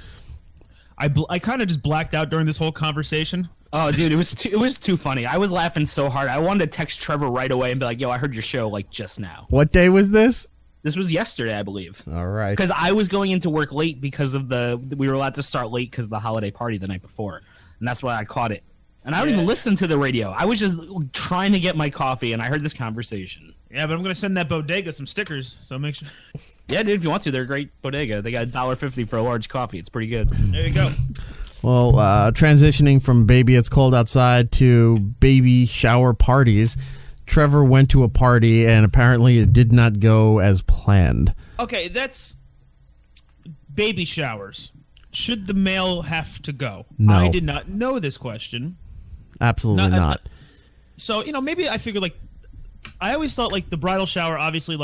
I kind of just blacked out during this whole conversation. Oh, dude, it was too funny. I was laughing so hard. I wanted to text Trevor right away and be like, yo, I heard your show like just now. What day was this? This was yesterday, I believe. All right. Because I was going into work late because of we were allowed to start late because of the holiday party the night before. And that's why I caught it. And I don't even listen to the radio. I was just trying to get my coffee, and I heard this conversation. Yeah, but I'm going to send that bodega some stickers, so make sure. Yeah, dude, if you want to. They're a great bodega. They got $1.50 for a large coffee. It's pretty good. There you go. Well, transitioning from Baby It's Cold Outside to baby shower parties, Trevor went to a party, and apparently it did not go as planned. Okay, that's baby showers. Should the male have to go? No. I did not know this question. Absolutely not. So, maybe I figured, I always thought, the bridal shower, obviously,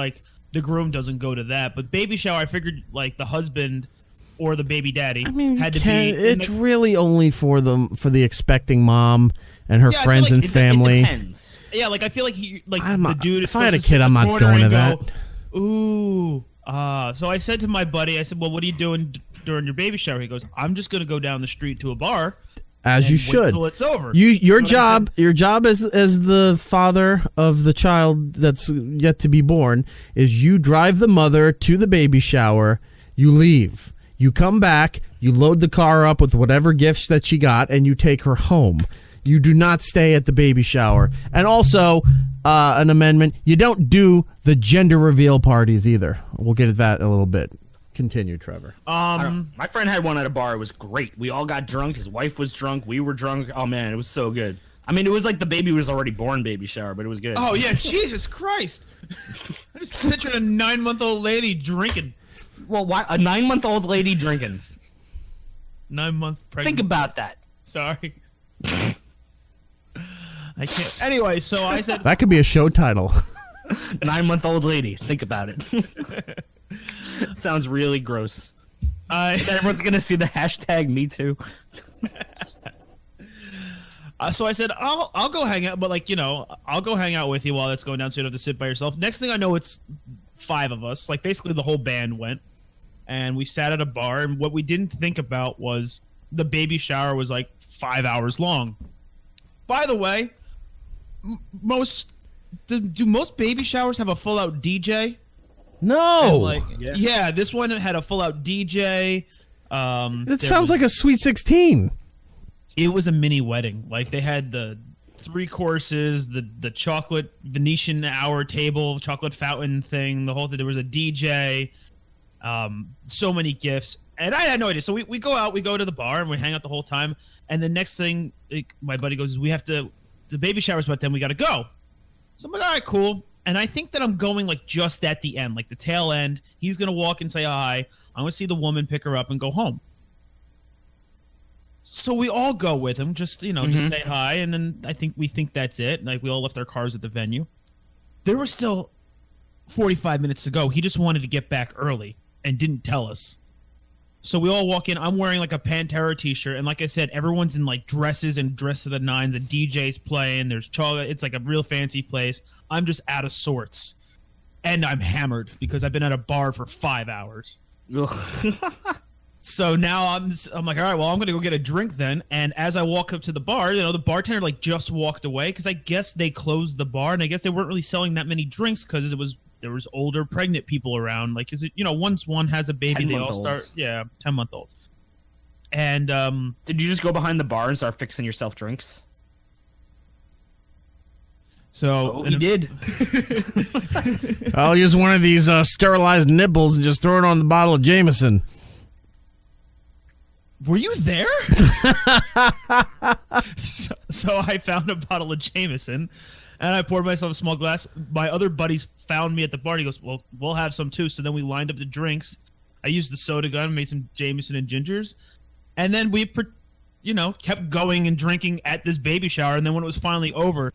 the groom doesn't go to that. But baby shower, I figured, the husband or the baby daddy had to be... It's really only for the expecting mom and her friends and family. It depends. Yeah, I feel like the dude is if I had a kid, I'm not going to that. Ooh. So I said to my buddy, I said, well, what are you doing during your baby shower? He goes, I'm just going to go down the street to a bar. As you should. Until it's over. Your job as the father of the child that's yet to be born is you drive the mother to the baby shower, you leave. You come back, you load the car up with whatever gifts that she got, and you take her home. You do not stay at the baby shower. And also, an amendment, you don't do the gender reveal parties either. We'll get at that in a little bit. Continue, Trevor. My friend had one at a bar. It was great. We all got drunk. His wife was drunk. We were drunk. Oh, man, it was so good. I mean, it was like the baby was already born baby shower, but it was good. Oh, yeah, Jesus Christ. I just pictured a 9-month-old lady drinking. Well, why a 9-month-old lady drinking? 9-month pregnant. Think about that. Sorry. I can't. Anyway, so I said... That could be a show title. 9-month-old lady. Think about it. Sounds really gross. Everyone's gonna see the hashtag Me Too. So I said, I'll go hang out, but like, I'll go hang out with you while it's going down, so you don't have to sit by yourself. Next thing I know, it's 5 of us. Like basically the whole band went, and we sat at a bar. And what we didn't think about was the baby shower was like 5 hours long. By the way, do most baby showers have a full out DJ? No. Yeah, this one had a full out DJ. It sounds like a Sweet 16. It was a mini wedding. Like they had the 3 courses, the chocolate Venetian hour table, chocolate fountain thing, the whole thing. There was a DJ, so many gifts, and I had no idea. So we go out, we go to the bar, and we hang out the whole time. And the next thing, my buddy goes, the baby shower's about 10, we got to go. So I'm like, all right, cool. And I think that I'm going like just at the end, like the tail end. He's going to walk and say hi. I'm going to see the woman, pick her up, and go home. So we all go with him, just just say hi, and then we think that's it. Like we all left our cars at the venue. There were still 45 minutes to go. He just wanted to get back early and didn't tell us. So we all walk in. I'm wearing like a Pantera t-shirt, and like I said, everyone's in like dresses and dress to the nines. A DJ's playing. There's chocolate. It's like a real fancy place. I'm just out of sorts, and I'm hammered because I've been at a bar for 5 hours. So now I'm like, all right, well, I'm going to go get a drink then. And as I walk up to the bar, the bartender like just walked away because I guess they closed the bar, and I guess they weren't really selling that many drinks because there was older pregnant people around. Like, once one has a baby, they all start, 10-month-olds. And did you just go behind the bar and start fixing yourself drinks? So he did. I'll use one of these sterilized nibbles and just throw it on the bottle of Jameson. Were you there? so I found a bottle of Jameson, and I poured myself a small glass. My other buddies found me at the bar. He goes, well, we'll have some too. So then we lined up the drinks. I used the soda gun, made some Jameson and gingers. And then we, kept going and drinking at this baby shower. And then when it was finally over,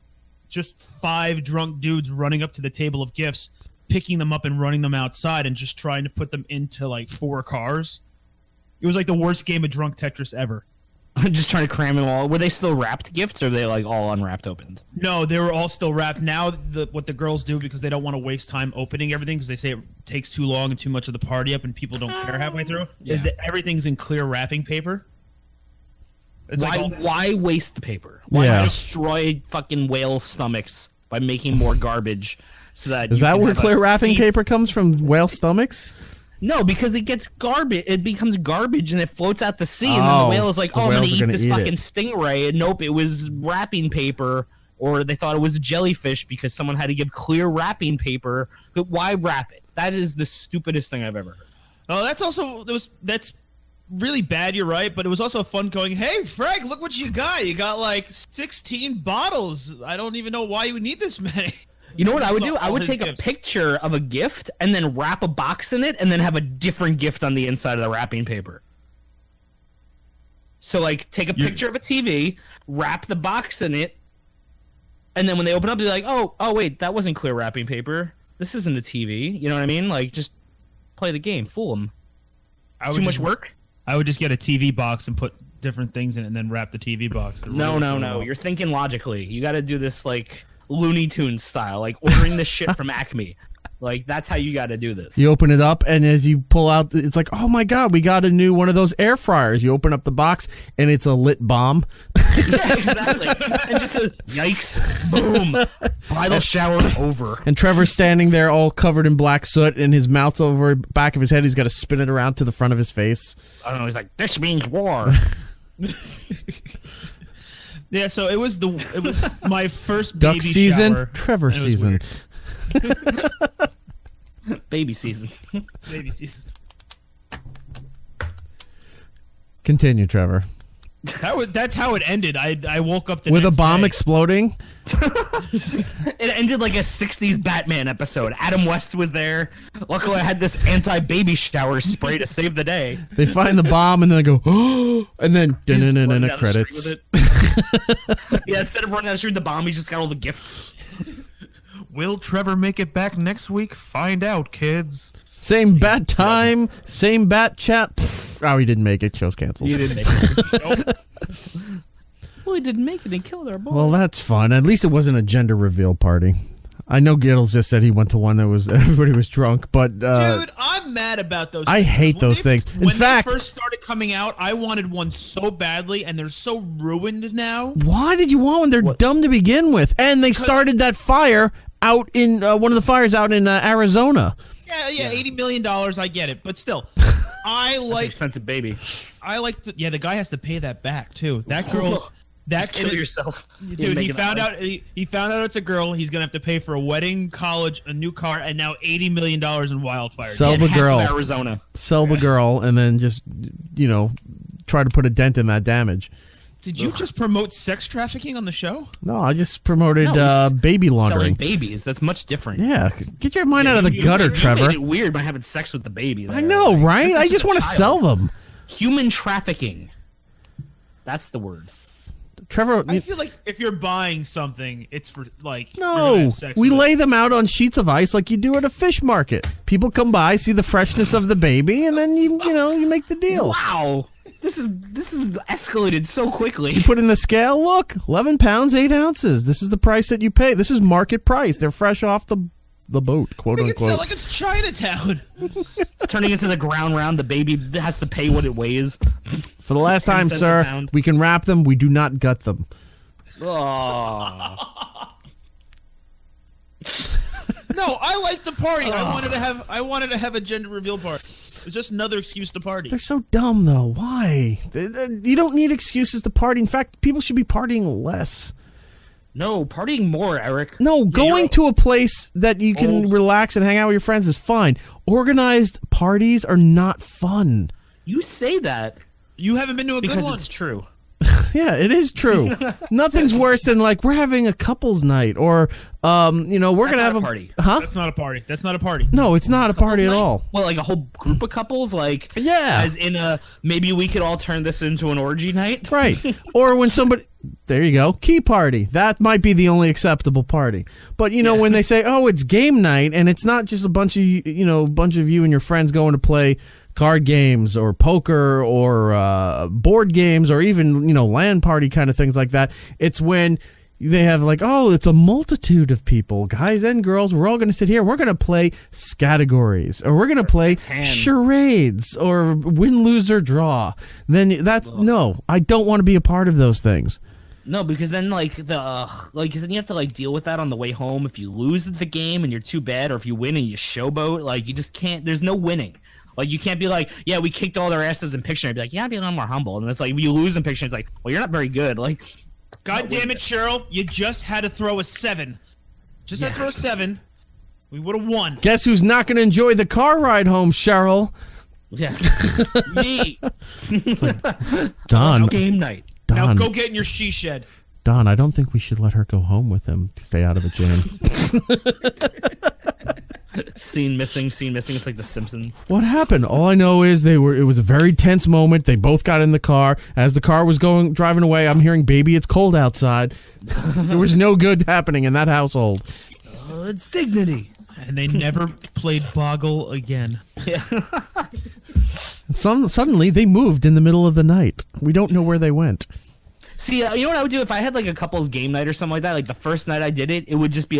just 5 drunk dudes running up to the table of gifts, picking them up and running them outside and just trying to put them into like 4 cars. It was like the worst game of drunk Tetris ever. Just trying to cram them all. Were they still wrapped gifts, or were they like all unwrapped, opened? No, they were all still wrapped. Now, what the girls do, because they don't want to waste time opening everything, because they say it takes too long and too much of the party up, and people don't care halfway through, is that everything's in clear wrapping paper. It's why waste the paper? Why destroy fucking whale stomachs by making more garbage? So that is that where clear wrapping paper comes from? Whale stomachs? No, because it gets garbage. It becomes garbage and it floats out to sea. And then the whale is like, I'm going to eat this fucking stingray. And nope, it was wrapping paper. Or they thought it was a jellyfish because someone had to give clear wrapping paper. But why wrap it? That is the stupidest thing I've ever heard. Oh, that's really bad, you're right. But it was also fun going, hey, Frank, look what you got. You got like 16 bottles. I don't even know why you would need this many. You know what I would do? I would take a picture of a gift and then wrap a box in it and then have a different gift on the inside of the wrapping paper. So, like, take a picture of a TV, wrap the box in it, and then when they open up, they're like, oh, wait, that wasn't clear wrapping paper. This isn't a TV. You know what I mean? Like, just play the game. Fool them. Too much work? I would just get a TV box and put different things in it and then wrap the TV box. No. You're thinking logically. You got to do this, like, Looney Tunes style, like ordering this shit from Acme. Like, that's how you got to do this. You open it up, and as you pull out, it's like, oh my god, we got a new one of those air fryers. You open up the box, and it's a lit bomb. Yeah, exactly. And just says, yikes, boom, bridal shower over. And Trevor's standing there all covered in black soot, and his mouth's over back of his head. He's got to spin it around to the front of his face. I don't know. He's like, this means war. Yeah, so it was my first duck baby season, shower. Trevor season, baby season, baby season. Continue, Trevor. That's how it ended. I woke up with next a bomb day. exploding. It ended like a 60s Batman episode. Adam West was there. Luckily, I had this anti-baby shower spray to save the day. They find the bomb and then they go, oh, and then credits. Yeah, instead of running down the street with the bomb, he's just got all the gifts. Will Trevor make it back next week? Find out, kids. Same bat time, same bat chat. Oh, he didn't make it. Show's canceled. You didn't make it. Well, he didn't make it. He killed our boy. Well, that's fun. At least it wasn't a gender reveal party. I know Gittles just said he went to one that was everybody was drunk, but dude, I'm mad about those. I hate those things. In fact, they first started coming out, I wanted one so badly, and they're so ruined now. Why did you want one? They're dumb to begin with, and they started that fire out in one of the fires out in Arizona. Yeah, $80 million. I get it, but still, I like That's an expensive baby. I like to. Yeah, the guy has to pay that back too. That girl's. That kill yourself, dude. He found out. He found out it's a girl. He's gonna have to pay for a wedding, college, a new car, and now $80 million in wildfires. Sell the girl, Arizona. Sell the girl, and then just try to put a dent in that damage. Did you just promote sex trafficking on the show? No, I just promoted baby laundering. Selling babies. That's much different. Yeah, get your mind out of the gutter, Trevor. You made it weird by having sex with the baby. There. I know, right? I just want to sell them. Human trafficking. That's the word. Trevor, I feel like if you're buying something, it's for like we lay them out on sheets of ice like you do at a fish market. People come by, see the freshness of the baby, and then you make the deal. Wow, this is escalated so quickly. You put in the scale. Look, 11 pounds, 8 ounces. This is the price that you pay. This is market price. They're fresh off the boat, quote Make unquote. it sound like it's Chinatown. It's turning into the ground round. The baby has to pay what it weighs. For the last time, sir, we can wrap them. We do not gut them. Oh. No, I like to party. I wanted to have a gender reveal party. It's just another excuse to party. They're so dumb, though. Why? You don't need excuses to party. In fact, people should be partying less. No, partying more, Eric. No, going to a place that you can relax and hang out with your friends is fine. Organized parties are not fun. You say that. You haven't been to a good one. Because it's true. Yeah, it is true. Nothing's worse than like we're having a couples night or we're gonna have a party. Huh? That's not a party. That's not a party. No, it's not a party at all. Well, like a whole group of couples, like as in maybe we could all turn this into an orgy night, right? Or when somebody, there you go, key party. That might be the only acceptable party. But when they say, oh, it's game night, and it's not just a bunch of you and your friends going to play card games or poker or board games or even LAN party kind of things like that. It's when they have like, oh, it's a multitude of people, guys and girls. We're all going to sit here. We're going to play categories, or we're going to play charades, or win, lose, or draw. Then no, I don't want to be a part of those things. No, because then cause then you have to deal with that on the way home. If you lose the game and you're too bad, or if you win and you showboat, you just can't. There's no winning. You can't be like, yeah, we kicked all their asses in Pictionary. I'd be like, yeah, I'd be a little more humble. And it's like, you lose in Pictionary, it's like, well, you're not very good. God damn it, Cheryl. You just had to throw a 7. Just had to throw a 7. We would have won. Guess who's not going to enjoy the car ride home, Cheryl? Yeah. Me. Don. Game night. Don, now go get in your she shed. Don, I don't think we should let her go home with him to stay out of a jam. Scene missing. It's like The Simpsons. What happened? All I know is it was a very tense moment. They both got in the car. As the car was driving away, I'm hearing, baby, it's cold outside. There was no good happening in that household. It's dignity. And they never played Boggle again. Yeah. Suddenly, they moved in the middle of the night. We don't know where they went. See, you know what I would do if I had a couple's game night or something like that? The first night I did it would just be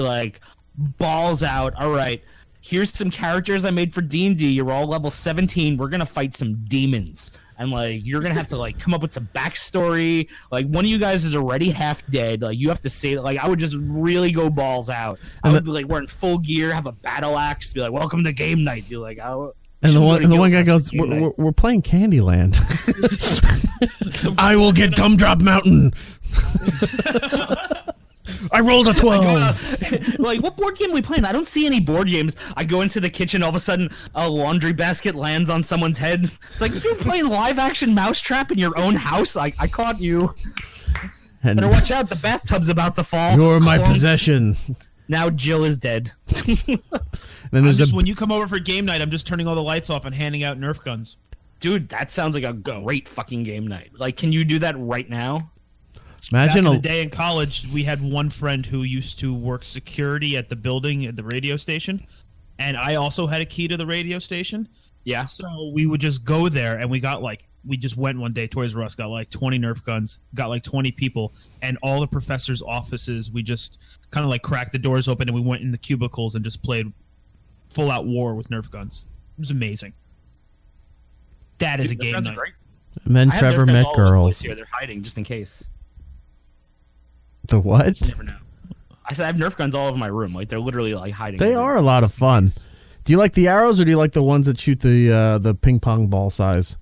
balls out. All right, here's some characters I made for D&D. You're all level 17. We're gonna fight some demons, and you're gonna have to come up with some backstory. One of you guys is already half dead. You have to say that. I would just really go balls out. I would be wearing full gear, have a battle axe, be like, "Welcome to game night." Be like, "Oh." And the one guy goes, we're playing Candyland. I will get Gumdrop Mountain. I rolled a 12. What board game are we playing? I don't see any board games. I go into the kitchen, all of a sudden a laundry basket lands on someone's head. It's like, you're playing live action Mousetrap in your own house? I caught you. And better watch out, the bathtub's about to fall. You're my possession. Now Jill is dead. Then there's when you come over for game night, I'm just turning all the lights off and handing out Nerf guns. Dude, that sounds like a great fucking game night. Can you do that right now? Imagine back in the day in college, we had one friend who used to work security at the building at the radio station. and I also had a key to the radio station. Yeah. So we would just go there, and we just went one day, Toys R Us, got like 20 Nerf guns, got like 20 people, and all the professors' offices, we just kind of like cracked the doors open, and we went in the cubicles and just played full-out war with Nerf guns. It was amazing. That is a game night. Great. And then I have Trevor Nerf guns met all over the girls. place here. They're hiding just in case. The what? You never know. I said I have Nerf guns all over my room. Like they're literally like hiding. They are a lot of fun. Do you like the arrows, or do you like the ones that shoot the ping pong ball size?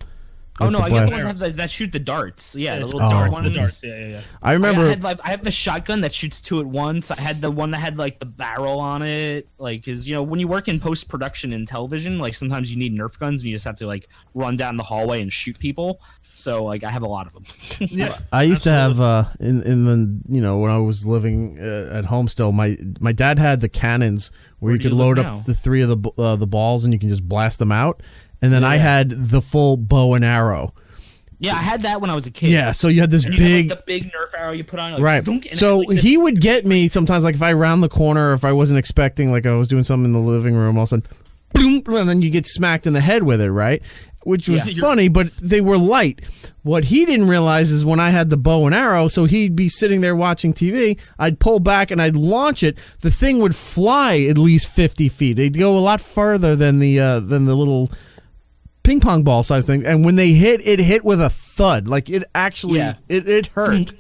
Oh Like no, the I got the blast- ones that shoot the darts. Yeah, the little Oh. dart One ones. of the darts, yeah. I remember. I have the shotgun that shoots 2 at once. I had the one that had like the barrel on it. Like, cause when you work in post production in television, like sometimes you need Nerf guns and you just have to like run down the hallway and shoot people. So like I have a lot of them. Yeah, I used to have in the when I was living at home still. My dad had the cannons where you do could you live load now? up the 3 of the balls and you can just blast them out. And then I had the full bow and arrow. Yeah, I had that when I was a kid. Yeah, so you had this and big, you have, like, the big Nerf arrow you put on. Like, right? dunk, and So it, like, he would get me sometimes, like if I round the corner, or if I wasn't expecting, like I was doing something in the living room, all of a sudden, boom, and then you get smacked in the head with it, right? Which was funny, but they were light. What he didn't realize is when I had the bow and arrow, so he'd be sitting there watching TV, I'd pull back and I'd launch it. The thing would fly at least 50 feet. It'd go a lot further than the little ping pong ball size thing. And when they hit, it hit with a thud. Like it actually, it hurt.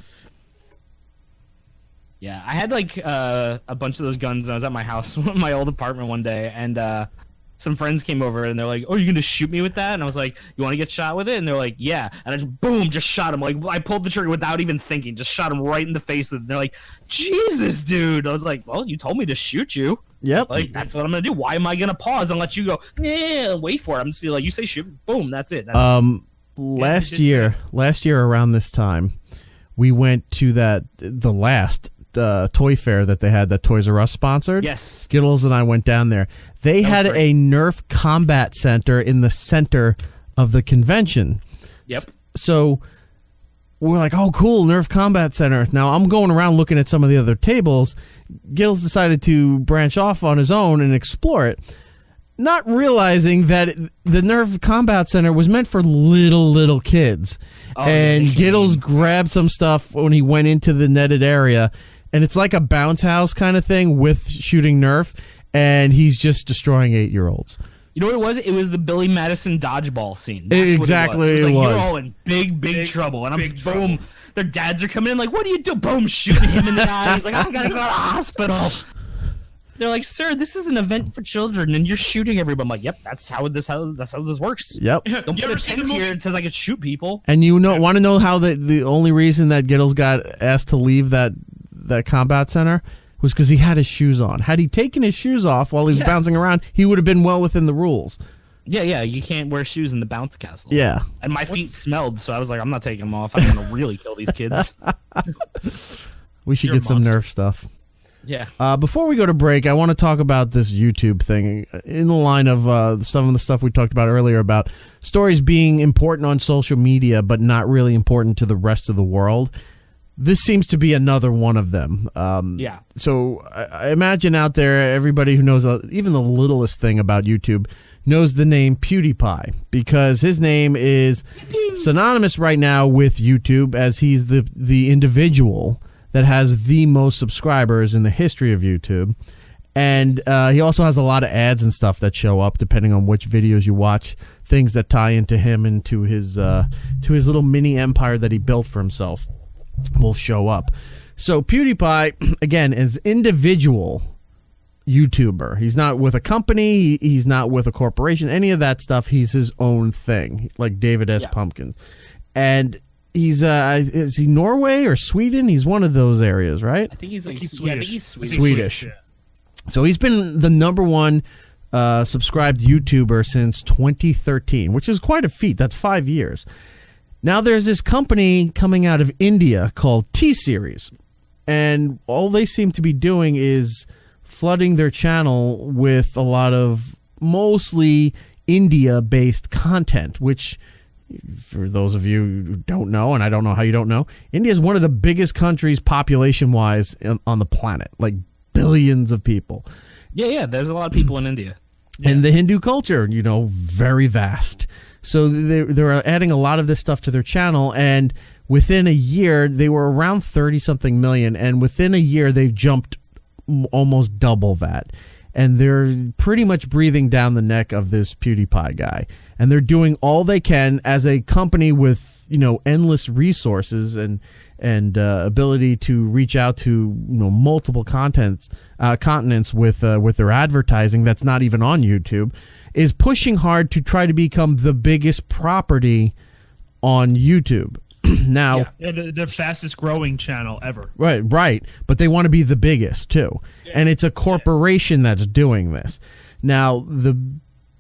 Yeah, I had like a bunch of those guns when I was at my house, my old apartment one day, and some friends came over and they're like, "Oh, you're gonna shoot me with that?" And I was like, "You want to get shot with it?" And they're like, "Yeah." And I just shot him. Like I pulled the trigger without even thinking, just shot him right in the face with it. And they're like, "Jesus, dude!" I was like, "Well, you told me to shoot you. Yep. Like that's what I'm gonna do. Why am I gonna pause and let you go? Yeah, wait for it. I'm just like, you say shoot, boom, that's it." Last year around this time, we went to the last toy fair that they had that Toys R Us sponsored. Yes. Giddles and I went down there. They had a Nerf combat center in the center of the convention. Yep. So we're like, oh, cool, Nerf combat center. Now I'm going around looking at some of the other tables. Giddles decided to branch off on his own and explore it, not realizing that the Nerf Combat Center was meant for little kids. And Giddles grabbed some stuff when he went into the netted area, and it's like a bounce house kind of thing with shooting Nerf, and he's just destroying 8-year-olds. You know what it was? It was the Billy Madison dodgeball scene. Exactly, it was. it was. You're all in big trouble, and I'm just boom. Their dads are coming in like, "What do you do?" Boom, shooting him in the eye. He's like, "I gotta go to the hospital." They're like, "Sir, this is an event for children, and you're shooting everybody." I'm like, "Yep, that's how this works." Yep. Don't put a tent here that says I can shoot people. And you want to know how the only reason that Giddles got asked to leave that combat center was because he had his shoes on. Had he taken his shoes off while he was bouncing around, he would have been well within the rules. Yeah, you can't wear shoes in the bounce castle. Yeah. And my feet smelled, so I was like, I'm not taking them off. I'm going to really kill these kids. We should get some Nerf stuff. Yeah. Before we go to break, I want to talk about this YouTube thing in the line of some of the stuff we talked about earlier about stories being important on social media but not really important to the rest of the world. This seems to be another one of them. Yeah. So I imagine out there, everybody who knows even the littlest thing about YouTube knows the name Pewdiepie because his name is synonymous right now with YouTube as he's the individual that has the most subscribers in the history of YouTube. And he also has a lot of ads and stuff that show up depending on which videos you watch, things that tie into him and to his little mini empire that he built for himself will show up. So PewDiePie, again, is individual YouTuber. He's not with a company. He's not with a corporation. Any of that stuff. He's his own thing, like David S. Pumpkins. And he's is he Norway or Sweden? He's one of those areas, right? I think he's like Swedish. Yeah, I think he's Swedish. Swedish. So he's been the number one subscribed YouTuber since 2013, which is quite a feat. That's 5 years. Now there's this company coming out of India called T-Series, and all they seem to be doing is flooding their channel with a lot of mostly India-based content, which, for those of you who don't know, and I don't know how you don't know, India is one of the biggest countries population-wise on the planet, like billions of people. Yeah, there's a lot of people in India. And the Hindu culture, very vast. So they're adding a lot of this stuff to their channel, and within a year, they were around 30-something million, and within a year, they've jumped almost double that. And they're pretty much breathing down the neck of this PewDiePie guy. And they're doing all they can as a company with, endless resources and ability to reach out to multiple continents with their advertising that's not even on YouTube, is pushing hard to try to become the biggest property on YouTube. Now, the fastest growing channel ever. Right. But they want to be the biggest too. And it's a corporation that's doing this. Now, the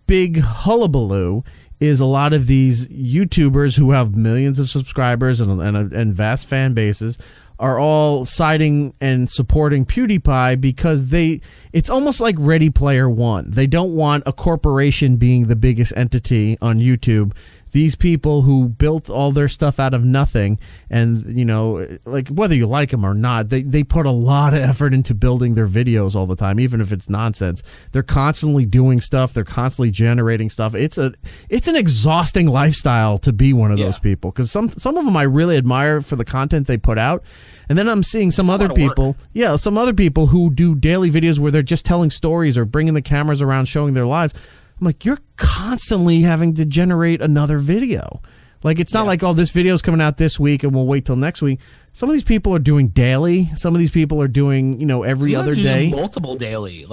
big hullabaloo is a lot of these YouTubers who have millions of subscribers and vast fan bases are all siding and supporting PewDiePie because it's almost like Ready Player One. They don't want a corporation being the biggest entity on YouTube. These people who built all their stuff out of nothing, and like whether you like them or not, they put a lot of effort into building their videos all the time, even if it's nonsense. They're constantly doing stuff. They're constantly generating stuff. It's an exhausting lifestyle to be one of those people, because some of them I really admire for the content they put out, and then I'm seeing some other people who do daily videos where they're just telling stories or bringing the cameras around, showing their lives. I'm like, you're constantly having to generate another video. Like, it's not like, this video's coming out this week and we'll wait till next week. Some of these people are doing daily. Some of these people are doing, every other day. Multiple daily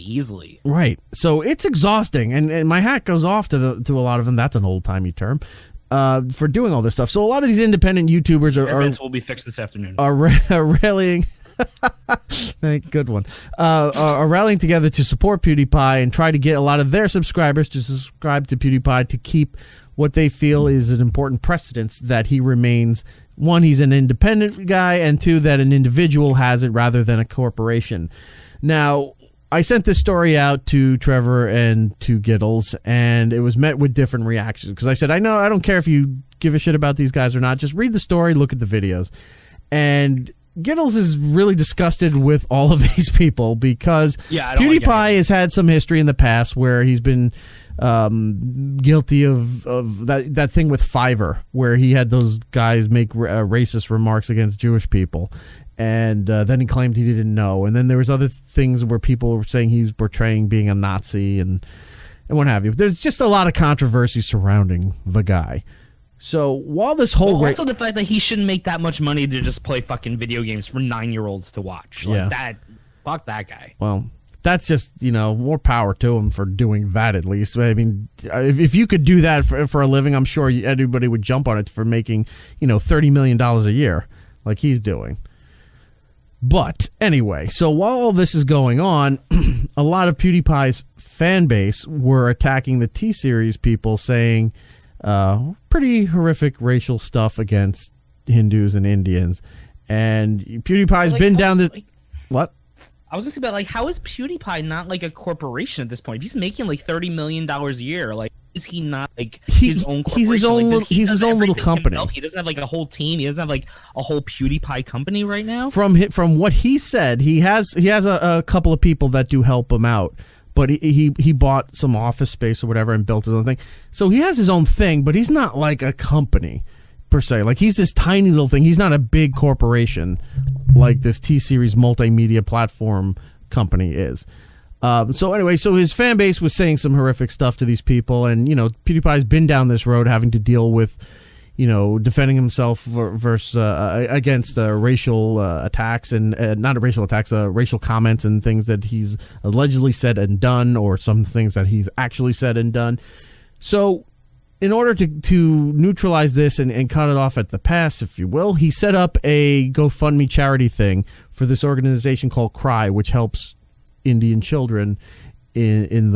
easily. Right. So it's exhausting. And my hat goes off to a lot of them. That's an old-timey term. For doing all this stuff. So a lot of these independent YouTubers are will be fixed this afternoon. Are rallying. Good one. Are rallying together to support PewDiePie and try to get a lot of their subscribers to subscribe to PewDiePie to keep what they feel is an important precedence that he remains, one, he's an independent guy, and two, that an individual has it rather than a corporation. Now, I sent this story out to Trevor and to Giddles, and it was met with different reactions because I said, I don't care if you give a shit about these guys or not, just read the story, look at the videos. And Giddles is really disgusted with all of these people because PewDiePie has had some history in the past where he's been guilty of that thing with Fiverr, where he had those guys make racist remarks against Jewish people, and then he claimed he didn't know. And then there was other things where people were saying he's portraying being a Nazi and what have you. There's just a lot of controversy surrounding the guy. So while this whole also the fact that he shouldn't make that much money to just play fucking video games for 9-year-olds to watch. Fuck that guy. Well, that's just, more power to him for doing that, at least. I mean, if you could do that for a living, I'm sure everybody would jump on it for making, $30 million a year like he's doing. But anyway, so while all this is going on, a lot of PewDiePie's fan base were attacking the T-Series people, saying pretty horrific racial stuff against Hindus and Indians. And PewDiePie's been down the... What? I was just about, how is PewDiePie not like a corporation at this point? If he's making like $30 million a year, is he not his own corporation? He's his own little company. Himself? He doesn't have a whole team. He doesn't have a whole PewDiePie company right now. From what he said, he has a couple of people that do help him out. But he bought some office space or whatever and built his own thing. So he has his own thing, but he's not like a company per se. He's this tiny little thing. He's not a big corporation like this T-Series multimedia platform company is. So anyway, so his fan base was saying some horrific stuff to these people, and PewDiePie's been down this road having to deal with defending himself against racial attacks and not racial attacks, racial comments and things that he's allegedly said and done, or some things that he's actually said and done. So in order to neutralize this and cut it off at the pass, if you will, he set up a GoFundMe charity thing for this organization called Cry, which helps Indian children in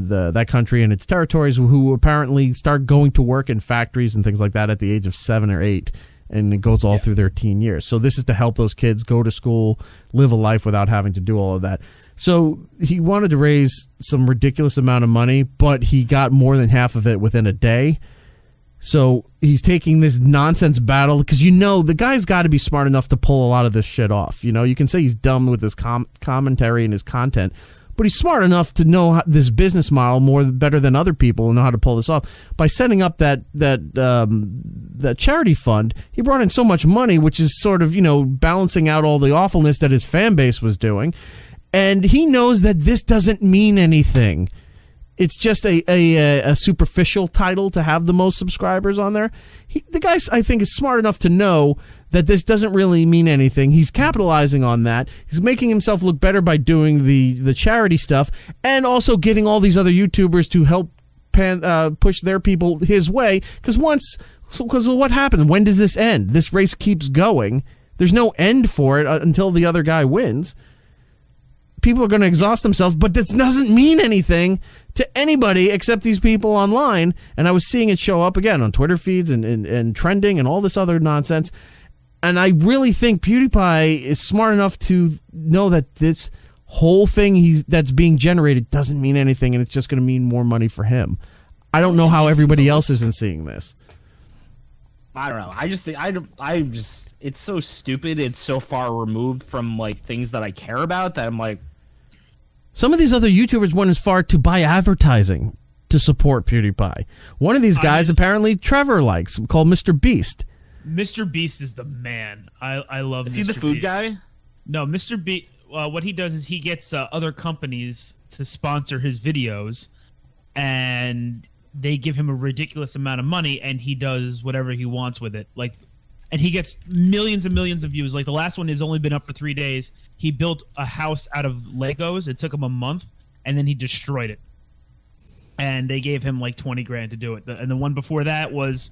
that country and its territories, who apparently start going to work in factories and things like that at the age of 7 or 8, and it goes all through their teen years. So this is to help those kids go to school, live a life without having to do all of that. So he wanted to raise some ridiculous amount of money, but he got more than half of it within a day. So he's taking this nonsense battle because the guy's got to be smart enough to pull a lot of this shit off. You can say he's dumb with his commentary and his content, but he's smart enough to know this business model better than other people and know how to pull this off. By setting up that charity fund, he brought in so much money, which is sort of balancing out all the awfulness that his fan base was doing. And he knows that this doesn't mean anything. It's just a superficial title to have the most subscribers on there. The guy, I think, is smart enough to know that this doesn't really mean anything. He's capitalizing on that. He's making himself look better by doing the charity stuff and also getting all these other YouTubers to help push their people his way. Because what happened? When does this end? This race keeps going. There's no end for it until the other guy wins. People are going to exhaust themselves, but this doesn't mean anything to anybody except these people online. And I was seeing it show up again on Twitter feeds and trending and all this other nonsense. And I really think PewDiePie is smart enough to know that this whole thing that's being generated doesn't mean anything, and it's just going to mean more money for him. I don't know how everybody else isn't seeing this. I don't know. I just think it's so stupid. It's so far removed from like things that I care about that I'm like. Some of these other YouTubers went as far to buy advertising to support PewDiePie. One of these guys apparently Trevor likes, called Mr. Beast. Mr. Beast is the man. I love Mr. Beast. Is he the food guy? No, Mr. Beast. What he does is he gets other companies to sponsor his videos, and they give him a ridiculous amount of money, and he does whatever he wants with it. And he gets millions and millions of views. Like the last one has only been up for 3 days. He built a house out of Legos. It took him a month, and then he destroyed it. And they gave him like $20,000 to do it. And the one before that was,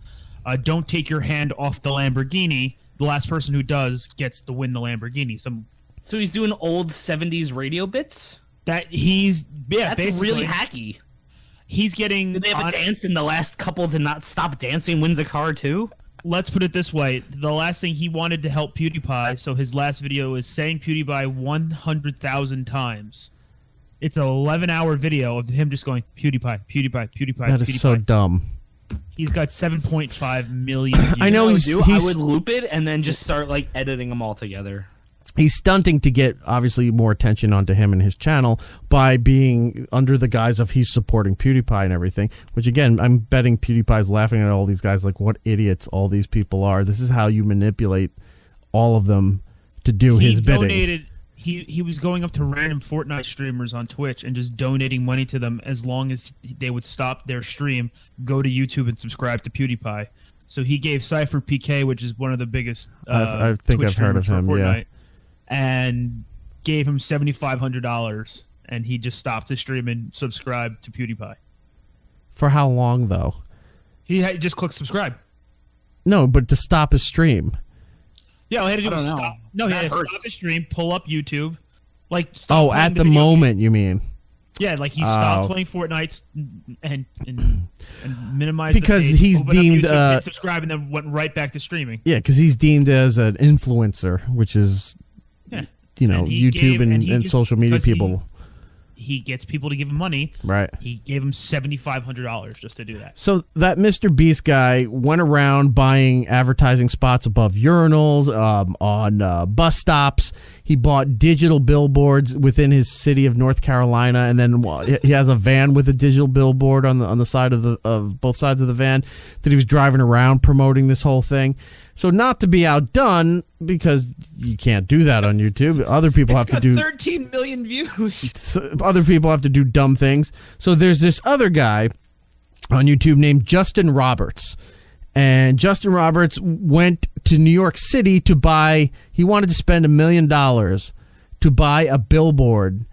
don't take your hand off the Lamborghini. The last person who does gets to win the Lamborghini. So he's doing old 70s radio bits? That's basically really hacky. He's getting. Did they have a dance in the last couple to not stop dancing wins a car too? Let's put it this way. The last thing he wanted to help PewDiePie, so his last video is saying PewDiePie 100,000 times. It's an 11-hour video of him just going, PewDiePie, PewDiePie, PewDiePie, That is so dumb. He's got 7.5 million views. I know I would loop it and then just start like editing them all together. He's stunting to get obviously more attention onto him and his channel by being under the guise of he's supporting PewDiePie and everything, which again, I'm betting PewDiePie's laughing at all these guys like what idiots all these people are. This is how you manipulate all of them to do his bidding. He was going up to random Fortnite streamers on Twitch and just donating money to them as long as they would stop their stream, go to YouTube and subscribe to PewDiePie. So he gave Cypher PK, which is one of the biggest I think Twitch I've heard of him, Fortnite, yeah. And gave him $7,500, and he just stopped his stream and subscribed to PewDiePie. For how long, though? He just clicked subscribe. No, but to stop his stream. Yeah, all he had to do was stop. No, he had to stop his stream, pull up YouTube. At the moment, you mean? Yeah, like he stopped playing Fortnite and minimized because the page, he's deemed hit subscribe, and then went right back to streaming. Yeah, because he's deemed as an influencer, which is YouTube and social media people. He gets people to give him money. Right. He gave him $7,500 just to do that. So that Mr. Beast guy went around buying advertising spots above urinals, on bus stops. He bought digital billboards within his city of North Carolina, and then he has a van with a digital billboard on the side of both sides of the van that he was driving around promoting this whole thing. So not to be outdone, because you can't do that on YouTube. Other people have to do 13 million views. Other people have to do dumb things. So there's this other guy on YouTube named Justin Roberts. And Justin Roberts went to New York City to buy, he wanted to spend $1 million to buy a billboard,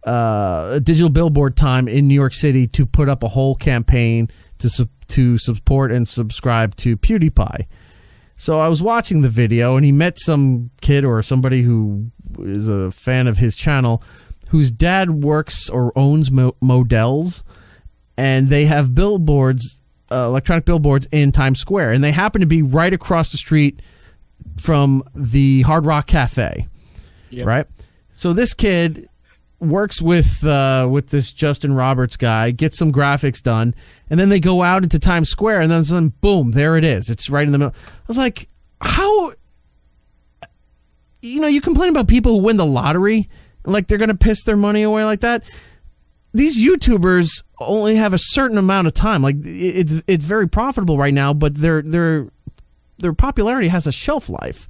a digital billboard time in New York City to put up a whole campaign to support and subscribe to PewDiePie. So I was watching the video, and he met some kid or somebody who is a fan of his channel whose dad works or owns Models, and they have billboards, electronic billboards in Times Square, and they happen to be right across the street from the Hard Rock Cafe, right? So this kid works with this Justin Roberts guy, gets some graphics done, and then they go out into Times Square, and then boom, there it is. It's right in the middle. I was like, how? You complain about people who win the lottery, like they're going to piss their money away like that. These YouTubers only have a certain amount of time. Like it's very profitable right now, but their popularity has a shelf life.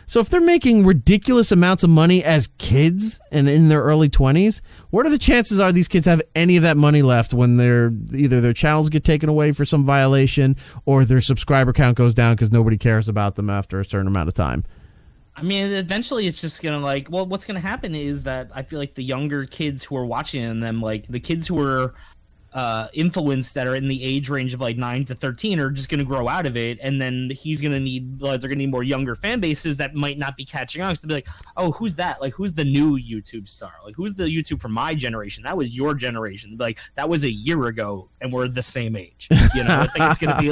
So if they're making ridiculous amounts of money as kids and in their early 20s, what are the chances are these kids have any of that money left when either their channels get taken away for some violation or their subscriber count goes down because nobody cares about them after a certain amount of time? I mean, eventually it's just going to what's going to happen is that I feel like the younger kids who are watching them, like the kids who are influenced that are in the age range of 9 to 13 are just going to grow out of it, and then he's going to need they're going to need more younger fan bases that might not be catching on. So they'll be like, oh, who's that? Like, who's the new YouTube star? Like, who's the YouTube from my generation? That was your generation. Like, that was a year ago, and we're the same age. I think it's going to be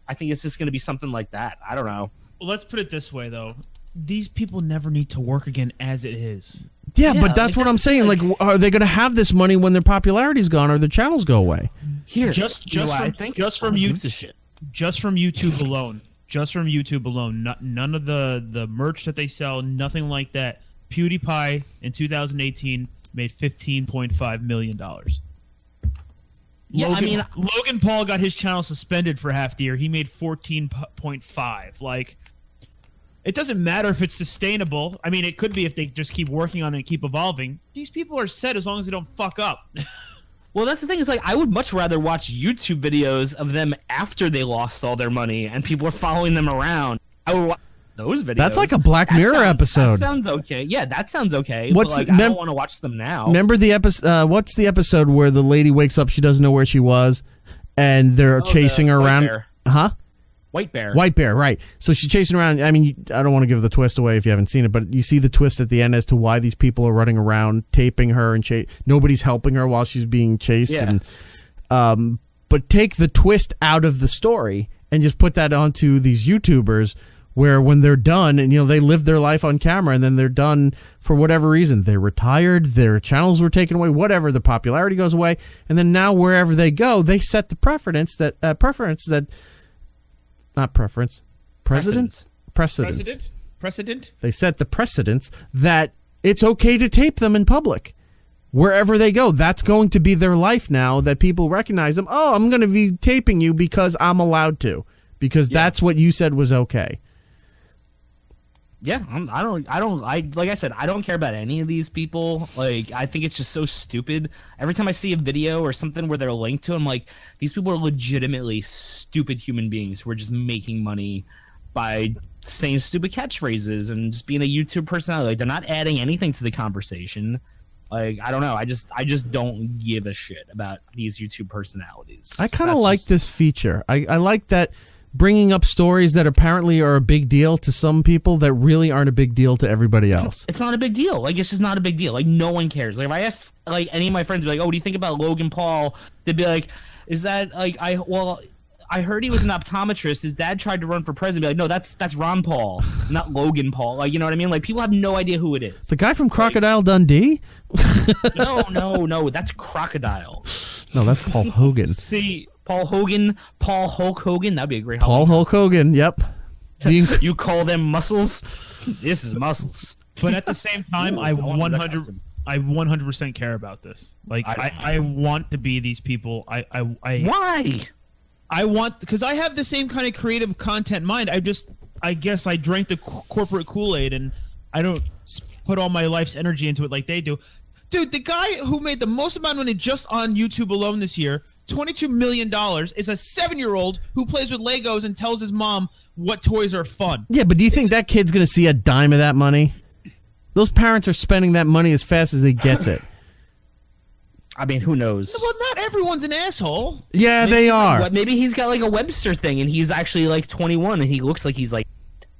I think it's just going to be something like that. I don't know. Well, let's put it this way, though. These people never need to work again as it is. Yeah, but that's what I'm saying. Like, are they going to have this money when their popularity's gone or their channels go away? Here, just from YouTube alone, none of the merch that they sell, nothing like that. PewDiePie in 2018 made $15.5 million. Yeah, Logan Paul got his channel suspended for half the year. He made 14.5. Like, it doesn't matter if it's sustainable. I mean, it could be if they just keep working on it and keep evolving. These people are set as long as they don't fuck up. Well, that's the thing. Is I would much rather watch YouTube videos of them after they lost all their money and people are following them around. I would watch those videos. That's like a Black Mirror episode. That sounds okay. Yeah, that sounds okay. I don't want to watch them now. Remember the episode? What's the episode where the lady wakes up, she doesn't know where she was, and they're chasing her around? Bear. Huh? White Bear. White Bear, right. So she's chasing around. I mean, I don't want to give the twist away if you haven't seen it, but you see the twist at the end as to why these people are running around, taping her, and nobody's helping her while she's being chased. Yeah. And, but take the twist out of the story and just put that onto these YouTubers where when they're done and, they live their life on camera and then they're done for whatever reason. They're retired, their channels were taken away, whatever, the popularity goes away. And then now wherever they go, they set the precedence that they set the precedence that it's okay to tape them in public. Wherever they go, that's going to be their life now that people recognize them. Oh, I'm going to be taping you because I'm allowed to. Because that's what you said was okay. Yeah, like I said, I don't care about any of these people. Like, I think it's just so stupid. Every time I see a video or something where they're linked to, I'm like, these people are legitimately stupid human beings who are just making money by saying stupid catchphrases and just being a YouTube personality. Like, they're not adding anything to the conversation. Like, I don't know. I just don't give a shit about these YouTube personalities. I kind of like this feature. I like that. Bringing up stories that apparently are a big deal to some people that really aren't a big deal to everybody else. It's not a big deal. Like, it's just not a big deal. Like, no one cares. Like, if I asked, any of my friends, be like, oh, what do you think about Logan Paul? They'd be like, is that, I heard he was an optometrist. His dad tried to run for president. Be like, no, that's Ron Paul, not Logan Paul. Like, you know what I mean? Like, people have no idea who it is. The guy from Crocodile Dundee? No, that's Crocodile. No, that's Paul Hogan. See, Paul Hulk Hogan. That'd be a great. Paul Hulk Hogan. Yep. You call them muscles? This is muscles. But at the same time, I 100% care about this. Like, I want to be these people. Why? I want, because I have the same kind of creative content in mind. I guess I drank the corporate Kool-Aid and I don't put all my life's energy into it like they do. Dude, the guy who made the most amount of money just on YouTube alone this year, $22 million, is a 7-year-old who plays with Legos and tells his mom what toys are fun. Yeah, but do you think that kid's going to see a dime of that money? Those parents are spending that money as fast as they get it. I mean, who knows? Well, not everyone's an asshole. Yeah, they are. Maybe he's got like a Webster thing and he's actually like 21 and he looks like he's like...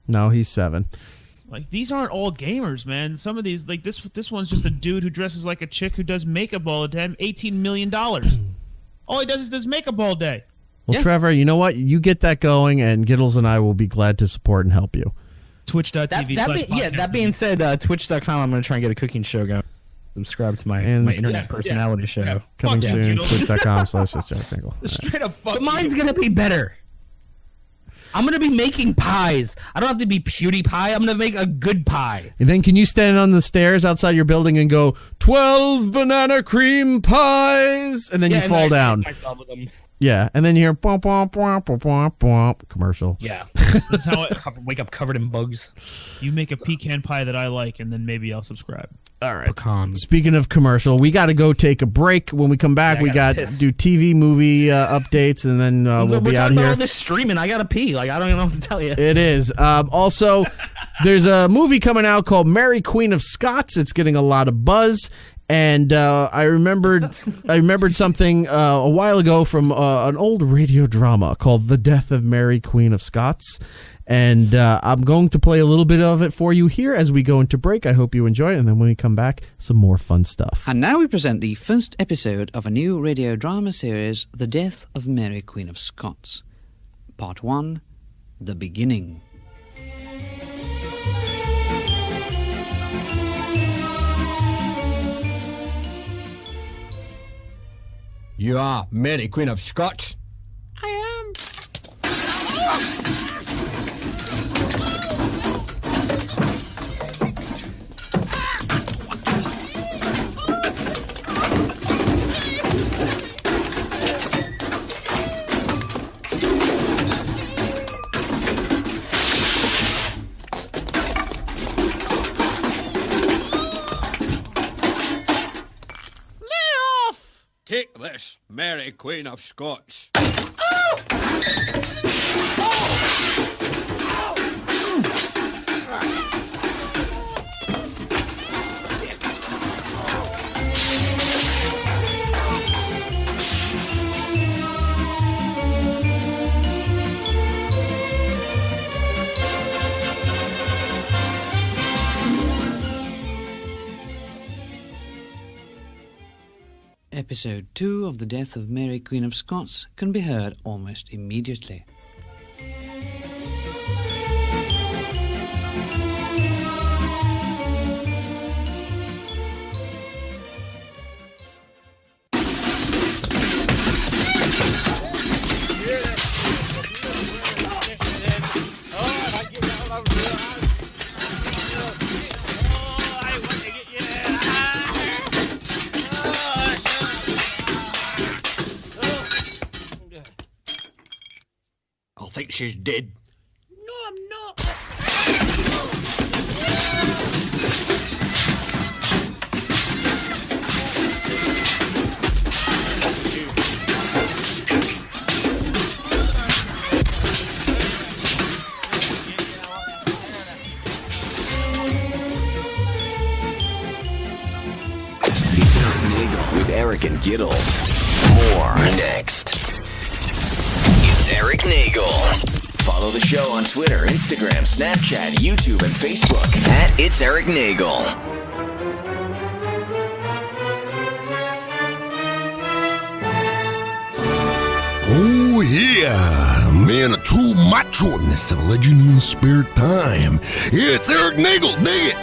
No, he's 7. Like, these aren't all gamers, man. Some of these, like this one's just a dude who dresses like a chick who does makeup all the time. $18 million. All he does makeup all day. Well, yeah. Trevor, you know what? You get that going, and Giddles and I will be glad to support and help you. Twitch.tv. That being said, Twitch.com. I'm gonna try and get a cooking show going. Subscribe to my internet personality show. Yeah. Coming soon. Twitch.com/Erik Straight up. But mine's gonna be better. I'm gonna be making pies. I don't have to be Pewdiepie. I'm gonna make a good pie. And then can you stand on the stairs outside your building and go 12 banana cream pies, and then you fall down. Myself with them. Yeah, and then you hear bwomp, bwomp, bwomp, bwomp, bwomp, commercial. Yeah, that's how I wake up covered in bugs. You make a pecan pie that I like, and then maybe I'll subscribe. All right. Speaking of commercial, we got to go take a break. When we come back, we got to do TV movie updates, and then we'll be out here. About all this streaming, I gotta pee. Like I don't even know what to tell you. It is. Also, there's a movie coming out called Mary Queen of Scots. It's getting a lot of buzz. And I remembered something a while ago from an old radio drama called The Death of Mary Queen of Scots. And I'm going to play a little bit of it for you here as we go into break. I hope you enjoy it. And then when we come back, some more fun stuff. And now we present the first episode of a new radio drama series, The Death of Mary Queen of Scots. Part 1, The Beginning. You are Mary Queen of Scots? I am. Take this, Mary Queen of Scots. Episode 2 of The Death of Mary Queen of Scots can be heard almost immediately. I think she's dead. No, I'm not. It's Erik Nagel with Erik and Giddles. More next. It's Erik Nagel. Follow the show on Twitter, Instagram, Snapchat, YouTube, and Facebook at It's Erik Nagel. Oh yeah, man, a true macho-ness of legend and spirit time. It's Erik Nagel, dig it!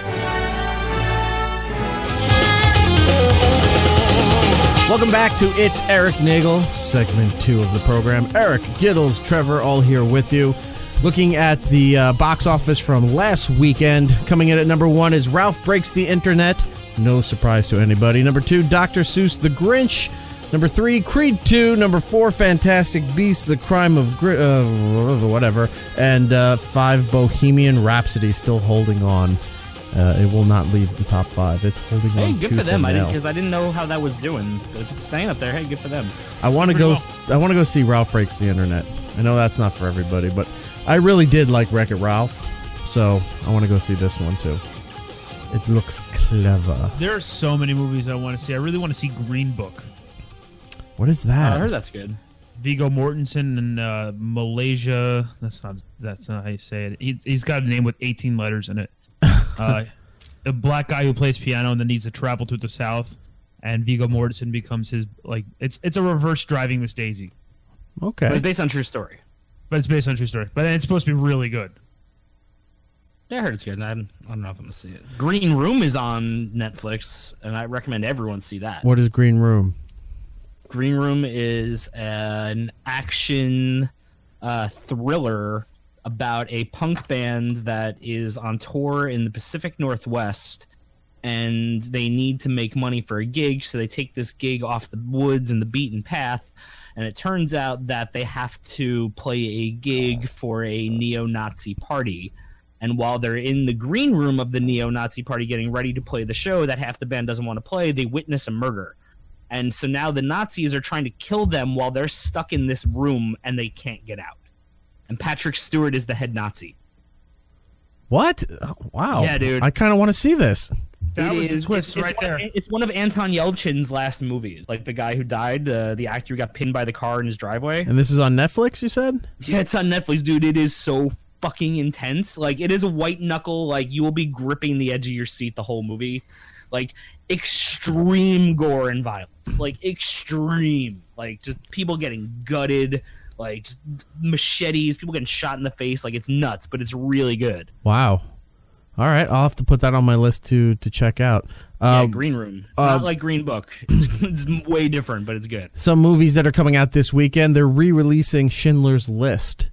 Welcome back to It's Erik Nagel, segment 2 of the program. Erik, Giddles, Trevor, all here with you. Looking at the box office from last weekend. Coming in at number 1 is Ralph Breaks the Internet. No surprise to anybody. Number 2, Dr. Seuss The Grinch. Number 3, Creed 2. Number 4, Fantastic Beasts, The Crime of whatever. And 5, Bohemian Rhapsody, still holding on. It will not leave the top 5. It's holding on. Hey, good for them. Because I didn't know how that was doing. But if it's staying up there, hey, good for them. I want to go. I want to go see Ralph Breaks the Internet. I know that's not for everybody, but I really did like Wreck-It Ralph, so I want to go see this one too. It looks clever. There are so many movies I want to see. I really want to see Green Book. What is that? I heard that's good. Viggo Mortensen and Malaysia. That's not how you say it. He's got a name with 18 letters in it. A black guy who plays piano and then needs to travel through the South, and Viggo Mortensen becomes his it's a reverse Driving Miss Daisy. Okay, but it's based on true story. But it's based on true story. But it's supposed to be really good. Yeah, I heard it's good. I don't know if I'm gonna see it. Green Room is on Netflix, and I recommend everyone see that. What is Green Room? Green Room is an action thriller about a punk band that is on tour in the Pacific Northwest, and they need to make money for a gig, so they take this gig off the woods and the beaten path, and it turns out that they have to play a gig for a neo-Nazi party. And while they're in the green room of the neo-Nazi party getting ready to play the show that half the band doesn't want to play, they witness a murder. And so now the Nazis are trying to kill them while they're stuck in this room and they can't get out. And Patrick Stewart is the head Nazi. What? Wow. Yeah, dude. I kind of want to see this. That was the twist right there. It's one of Anton Yelchin's last movies. Like the guy who died, the actor who got pinned by the car in his driveway. And this is on Netflix, you said? Yeah, it's on Netflix, dude. It is so fucking intense. Like, it is a white knuckle. Like, you will be gripping the edge of your seat the whole movie. Like, extreme gore and violence. Like, extreme. Like, just people getting gutted. Like, just machetes. People getting shot in the face. Like, it's nuts, but it's really good. Wow. All right, I'll have to put that on my list to check out. Yeah, Green Room. It's not like Green Book. It's way different, but it's good. Some movies that are coming out this weekend, they're re-releasing Schindler's List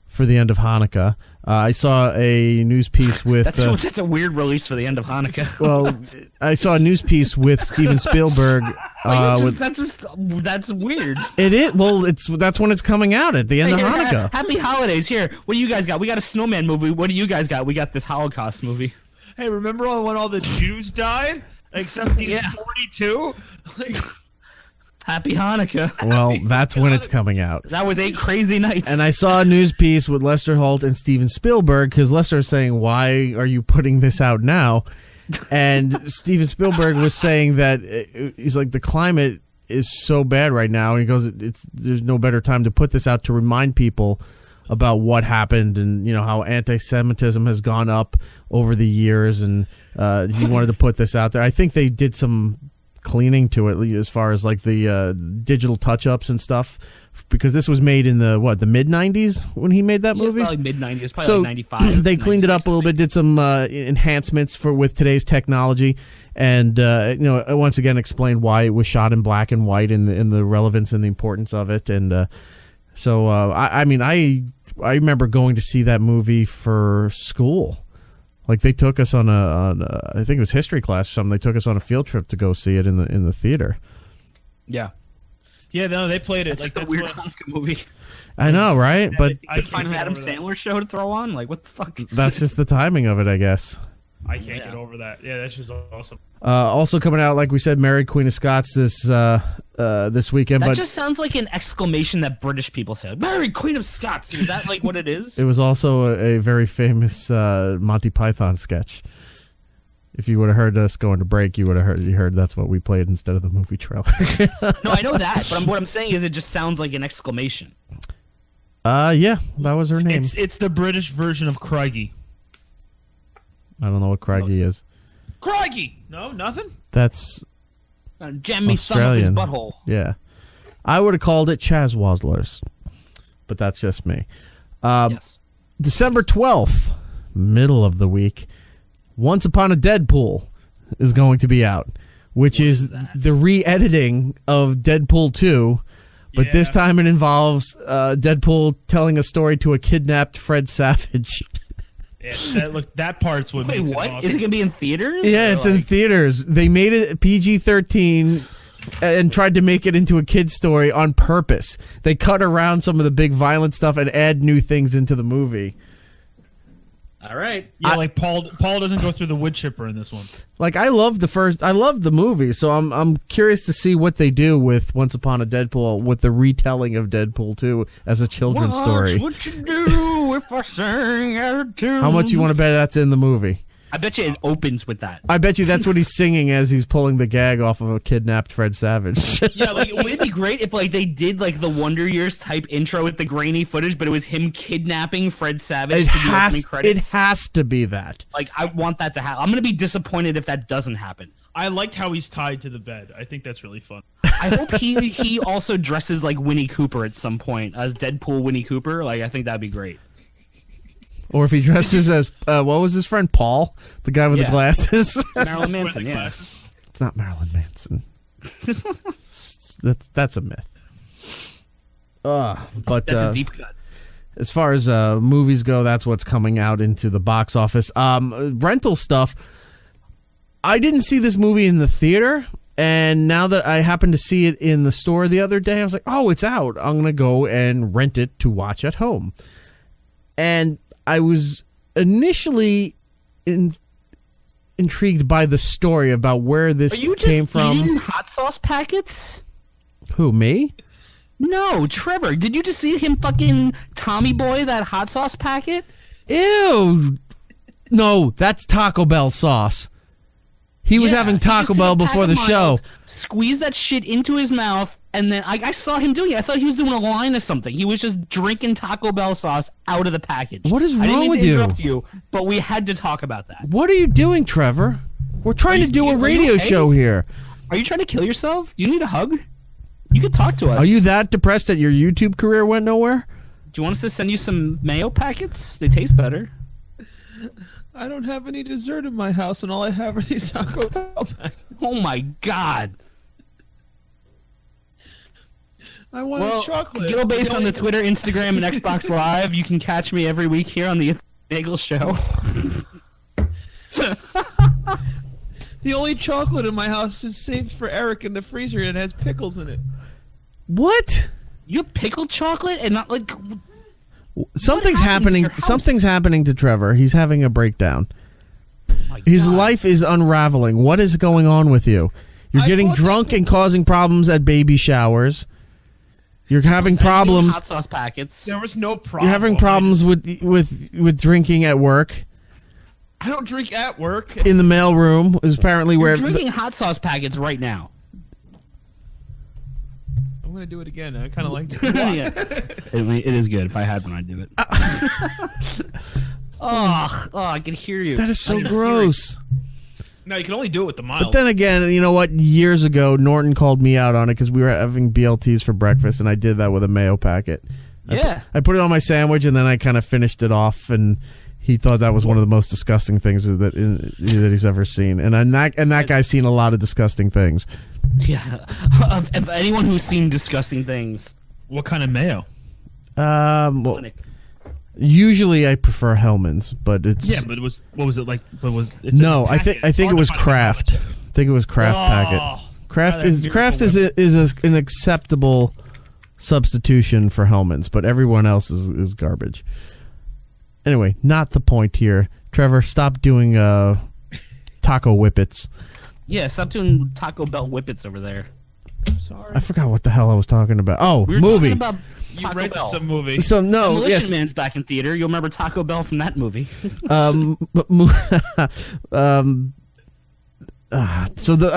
for the end of Hanukkah. I saw a news piece with... That's a weird release for the end of Hanukkah. Well, I saw a news piece with Steven Spielberg. That's weird. It is. Well, that's when it's coming out, at the end of Hanukkah. Happy holidays. Here, what do you guys got? We got a snowman movie. What do you guys got? We got this Holocaust movie. Hey, remember when all the Jews died? Except he's 42? Like... Happy Hanukkah. Well, that's when it's coming out. That was 8 crazy nights. And I saw a news piece with Lester Holt and Steven Spielberg, because Lester was saying, why are you putting this out now? And Steven Spielberg was saying that he's like, the climate is so bad right now. And he goes, there's no better time to put this out to remind people about what happened and, you know, how anti-Semitism has gone up over the years. And he wanted to put this out there. I think they did some cleaning to it as far as like the digital touch-ups and stuff, because this was made in the mid-90s when he made that movie. It's probably mid-90s, probably like 95. They cleaned it up a little bit, did some enhancements with today's technology, and once again explained why it was shot in black and white and the relevance and the importance of it. And so I remember going to see that movie for school. Like, they took us on I think it was history class or something. They took us on a field trip to go see it in the theater. Yeah. Yeah, no, they played it. That's like a weird Hanukkah movie. I know, right? Yeah, but I could find an Adam Sandler show to throw on. Like, what the fuck? That's just the timing of it, I guess. I can't get over that. Yeah, that's just awesome. Also coming out, like we said, Mary Queen of Scots this weekend. That just sounds like an exclamation that British people say. Mary Queen of Scots. Is that like what it is? It was also a very famous Monty Python sketch. If you would have heard us going to break, you would have heard that's what we played instead of the movie trailer. No, I know that, but what I'm saying is it just sounds like an exclamation. Yeah, that was her name. It's the British version of Craigie. I don't know what Craigie is. Craigie! No, nothing? That's jam me thumb up his butthole. Yeah. I would have called it Chaz Wazzlers, but that's just me. Yes. December 12th, middle of the week, Once Upon a Deadpool is going to be out, which is the re-editing of Deadpool 2, but this time it involves Deadpool telling a story to a kidnapped Fred Savage. Yeah, that part's what makes it awesome. Is it going to be in theaters? Yeah, it's in theaters. They made it PG-13 and tried to make it into a kid's story on purpose. They cut around some of the big violent stuff and add new things into the movie. All right. Yeah, like Paul doesn't go through the wood chipper in this one. Like, I love the movie, so I'm curious to see what they do with Once Upon a Deadpool with the retelling of Deadpool 2 as a children's story. What you do if I sang out of tune? How much you want to bet that's in the movie? I bet you it opens with that. I bet you that's what he's singing as he's pulling the gag off of a kidnapped Fred Savage. Yeah, like it would be great if like they did like the Wonder Years type intro with the grainy footage, but it was him kidnapping Fred Savage. It has to be that. Like, I want that to happen. I'm gonna be disappointed if that doesn't happen. I liked how he's tied to the bed. I think that's really fun. I hope he also dresses like Winnie Cooper at some point as Deadpool Winnie Cooper. Like, I think that'd be great. Or if he dresses as what was his friend Paul, the guy with the glasses? Marilyn Manson. Yeah. It's not Marilyn Manson. That's a myth. But that's a deep cut. As far as movies go, that's what's coming out into the box office. Rental stuff. I didn't see this movie in the theater, and now that I happened to see it in the store the other day, I was like, oh, it's out. I'm going to go and rent it to watch at home. And I was initially intrigued by the story about where this came from. Are you just eating hot sauce packets? Who, me? No, Trevor. Did you just see him fucking Tommy Boy that hot sauce packet? Ew. No, that's Taco Bell sauce. He was having Taco Bell before the show. Squeeze that shit into his mouth, and then I saw him doing it. I thought he was doing a line or something. He was just drinking Taco Bell sauce out of the package. What is wrong I didn't mean with to you? interrupt you, but we had to talk about that. What are you doing, Trevor? We're trying to do a radio show here. Are you trying to kill yourself? Do you need a hug? You could talk to us. Are you that depressed that your YouTube career went nowhere? Do you want us to send you some mayo packets? They taste better. I don't have any dessert in my house, and all I have are these Taco Bell packets. Oh my god! I want chocolate. Gil based on the Twitter, Instagram, and Xbox Live. You can catch me every week here on the It's Nagel Show. The only chocolate in my house is saved for Eric in the freezer, and it has pickles in it. What? You have pickled chocolate and not like. Something's happening. Something's happening to Trevor. He's having a breakdown. His life is unraveling. What is going on with you? You're getting drunk and causing problems at baby showers. You're having problems. Hot sauce packets. There was no problem. You're having problems with drinking at work. I don't drink at work. In the mailroom is apparently where. You're drinking hot sauce packets right now. I'm gonna do it again. I kind of liked it. Yeah, it is good. If I had one, I'd do it. I can hear you. That is so gross. No, you can only do it with the mild. But then again, you know what? Years ago, Norton called me out on it because we were having BLTs for breakfast, and I did that with a mayo packet. Yeah. I put it on my sandwich, and then I kind of finished it off, and he thought that was one of the most disgusting things that he's ever seen. And that guy's seen a lot of disgusting things. Yeah. Of anyone who's seen disgusting things. What kind of mayo? Well, usually I prefer Hellman's, but it's but what was it like? No, I think it was Kraft. I think it was Kraft packet. Kraft is an acceptable substitution for Hellman's, but everyone else is garbage. Anyway, not the point here. Trevor, stop doing taco whippets. Yeah, stop doing Taco Bell whippets over there. I'm sorry. I forgot what the hell I was talking about. Oh, we were movie. Talking about you rented some movie. So no, Demolition Man's back in theater. You'll remember Taco Bell from that movie. I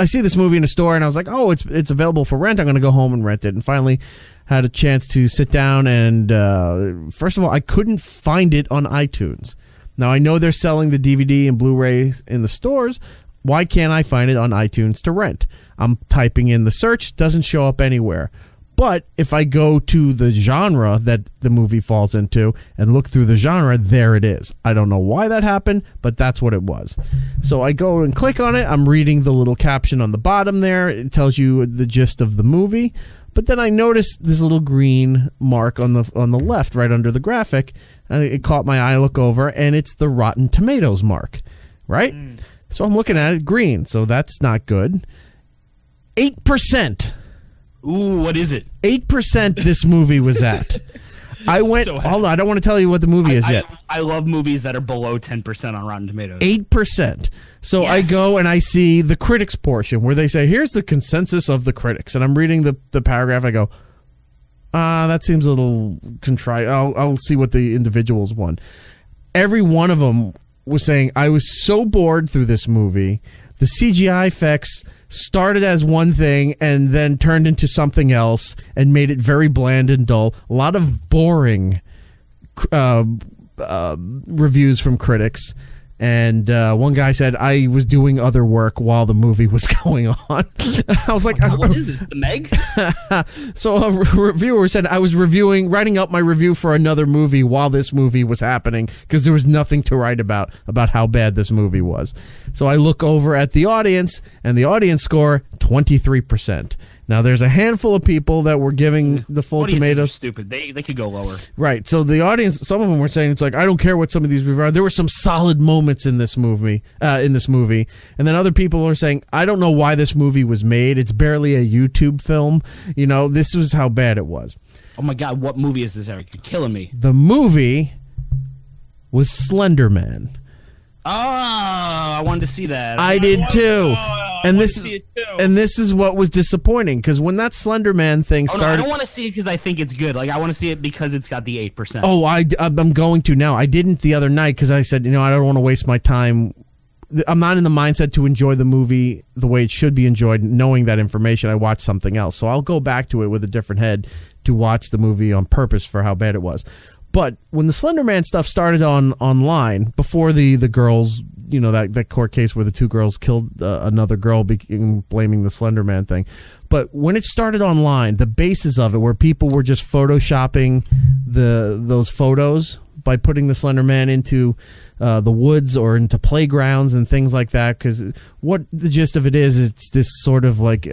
see this movie in a store, and I was like, oh, it's available for rent. I'm going to go home and rent it. And finally had a chance to sit down, and first of all, I couldn't find it on iTunes. Now, I know they're selling the DVD and Blu-rays in the stores. Why can't I find it on iTunes to rent? I'm typing in the search, doesn't show up anywhere. But if I go to the genre that the movie falls into and look through the genre, there it is. I don't know why that happened, but that's what it was. So I go and click on it. I'm reading the little caption on the bottom there. It tells you the gist of the movie. But then I noticed this little green mark on the left, right under the graphic. And it caught my eye. I look over, and it's the Rotten Tomatoes mark, right? So I'm looking at it, green. So that's not good. 8%. Ooh, what is it? 8% this movie was at. I went, hold on, I don't want to tell you what the movie is yet. I love movies that are below 10% on Rotten Tomatoes. 8%. So yes. I go and I see the critics portion where they say, here's the consensus of the critics. And I'm reading the paragraph and I go, that seems a little contrite. I'll see what the individuals won. Every one of them was saying, I was so bored through this movie. The CGI effects started as one thing and then turned into something else and made it very bland and dull. A lot of boring reviews from critics. And one guy said, I was doing other work while the movie was going on. I was like, what is this, the Meg? So a reviewer said, I was writing up my review for another movie while this movie was happening because there was nothing to write about how bad this movie was. So I look over at the audience, and the audience score, 23%. Now, there's a handful of people that were giving the full tomatoes. Are stupid. They could go lower. Right. So the audience, some of them were saying, it's like, I don't care what some of these reviews are. There were some solid moments in this movie. And then other people are saying, I don't know why this movie was made. It's barely a YouTube film. You know, this was how bad it was. Oh, my God. What movie is this, Eric? You're killing me. The movie was Slender Man. Oh, I wanted to see that. I did too. And this is what was disappointing, because when that Slender Man thing started, I don't want to see it because I think it's good. Like, I want to see it because it's got the 8%. Oh, I'm going to now. I didn't the other night because I said, I don't want to waste my time. I'm not in the mindset to enjoy the movie the way it should be enjoyed, knowing that information. I watched something else, so I'll go back to it with a different head to watch the movie on purpose for how bad it was. But when the Slender Man stuff started online, before the girls, that court case where the two girls killed another girl blaming the Slender Man thing. But when it started online, the basis of it, where people were just photoshopping those photos by putting the Slender Man into the woods or into playgrounds and things like that, because what the gist of it is, it's this sort of like...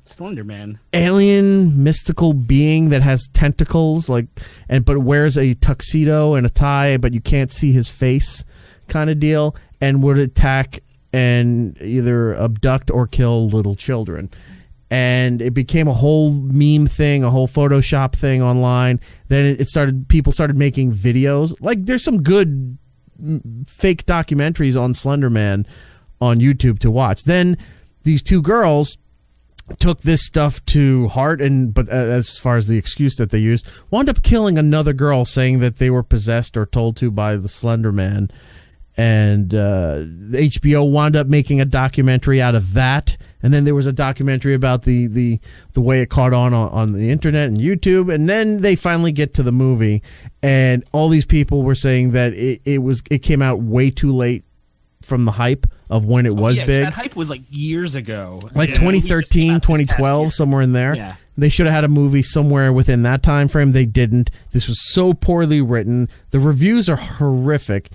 Slender Man, alien mystical being that has tentacles, but wears a tuxedo and a tie, but you can't see his face, kind of deal, and would attack and either abduct or kill little children. And it became a whole meme thing, a whole Photoshop thing online. Then people started making videos. Like, there's some good fake documentaries on Slender Man on YouTube to watch. Then these two girls took this stuff to heart, but as far as the excuse that they used, wound up killing another girl, saying that they were possessed or told to by the Slender Man. And the HBO wound up making a documentary out of that. And then there was a documentary about the way it caught on the internet and YouTube. And then they finally get to the movie, and all these people were saying that it came out way too late from the hype of when it was big. That hype was like years ago. Like 2013, 2012, somewhere in there. Yeah. They should have had a movie somewhere within that time frame. They didn't. This was so poorly written. The reviews are horrific.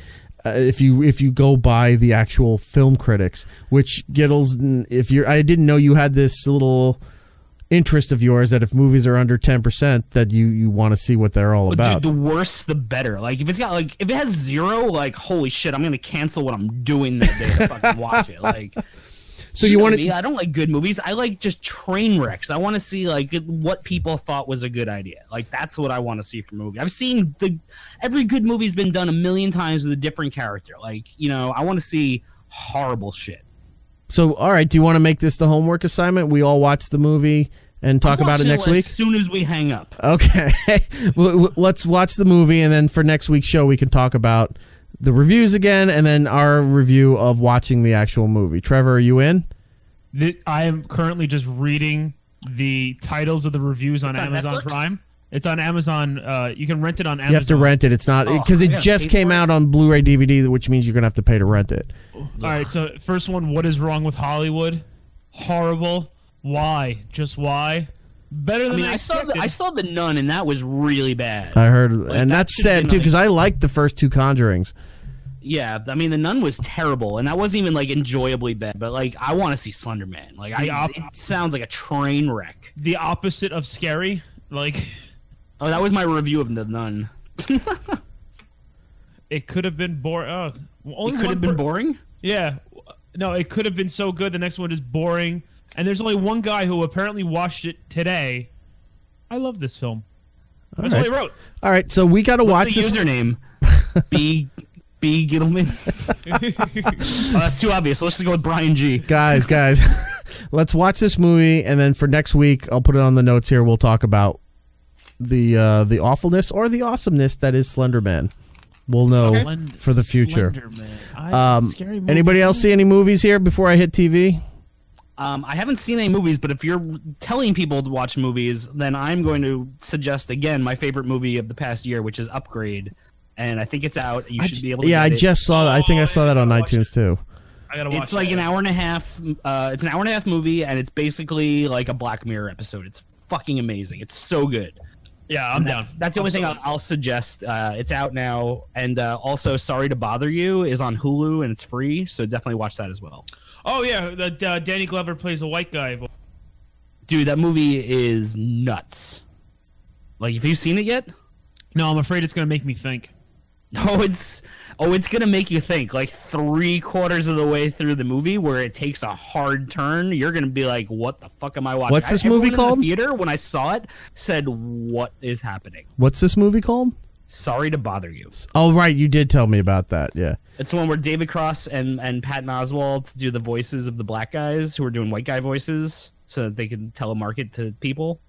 If you go by the actual film critics, which Giddles, I didn't know you had this little interest of yours that if movies are under 10%, that you want to see what they're all about. Dude, the worse the better. Like, if it has 0, like, holy shit, I'm gonna cancel what I'm doing that day to fucking watch it. Like, so you want to? I don't like good movies. I like just train wrecks. I want to see like what people thought was a good idea. Like, that's what I want to see from a movie. I've seen every good movie's been done a million times with a different character. Like, I want to see horrible shit. So, all right, do you want to make this the homework assignment? We all watch the movie and talk about it next week? As soon as we hang up. Okay. Well, let's watch the movie, and then for next week's show, we can talk about the reviews again, and then our review of watching the actual movie. Trevor, are you in? I am currently just reading the titles of the reviews on Amazon Netflix? Prime. It's on Amazon. You can rent it on Amazon. You have to rent it. It's not because it just came out on Blu-ray DVD, which means you're gonna have to pay to rent it. All right. So first one, what is wrong with Hollywood? Horrible. Why? Just why? Better than I expected. I saw The Nun, and that was really bad. I heard, and that's sad too, because I liked the first two Conjurings. Yeah, I mean, The Nun was terrible, and that wasn't even like enjoyably bad. But like, I want to see Slender Man. Like, it sounds like a train wreck. The opposite of scary. Like, oh, that was my review of The Nun. It could have been boring. It could have been boring. Yeah, no, it could have been so good. The next one is boring, and there's only one guy who apparently watched it today. I love this film. That's all he wrote. All right, so we got to watch the this username. B Gittleman. Oh, that's too obvious. Let's just go with Brian G. Guys, let's watch this movie, and then for next week, I'll put it on the notes here. We'll talk about the awfulness or the awesomeness that is Slender Man. We'll know for the future. Anybody else see any movies here before I hit TV? I haven't seen any movies, but if you're telling people to watch movies, then I'm going to suggest again my favorite movie of the past year, which is Upgrade. and I think it's out. You should be able to Yeah, I get it. just saw that. I think I saw that on iTunes too. I gotta watch It's like an hour and a half. It's an hour and a half movie, and it's basically like a Black Mirror episode. It's fucking amazing. It's so good. Yeah, I'm down. That's the only thing I'll suggest. It's out now, and also Sorry to Bother You is on Hulu, and it's free, so definitely watch that as well. Oh yeah, Danny Glover plays a white guy. Dude, that movie is nuts. Like, have you seen it yet? No, I'm afraid it's gonna make me think. It's gonna make you think. Like 3/4 of the way through the movie, where it takes a hard turn, you're gonna be like, "What the fuck am I watching?" What's this movie Everyone called? In the theater, when I saw it, said, "What is happening?" What's this movie called? Sorry to Bother You. Oh, right, you did tell me about that. Yeah. It's the one where David Cross and Patton Oswalt do the voices of the black guys who are doing white guy voices, so that they can telemarket to people.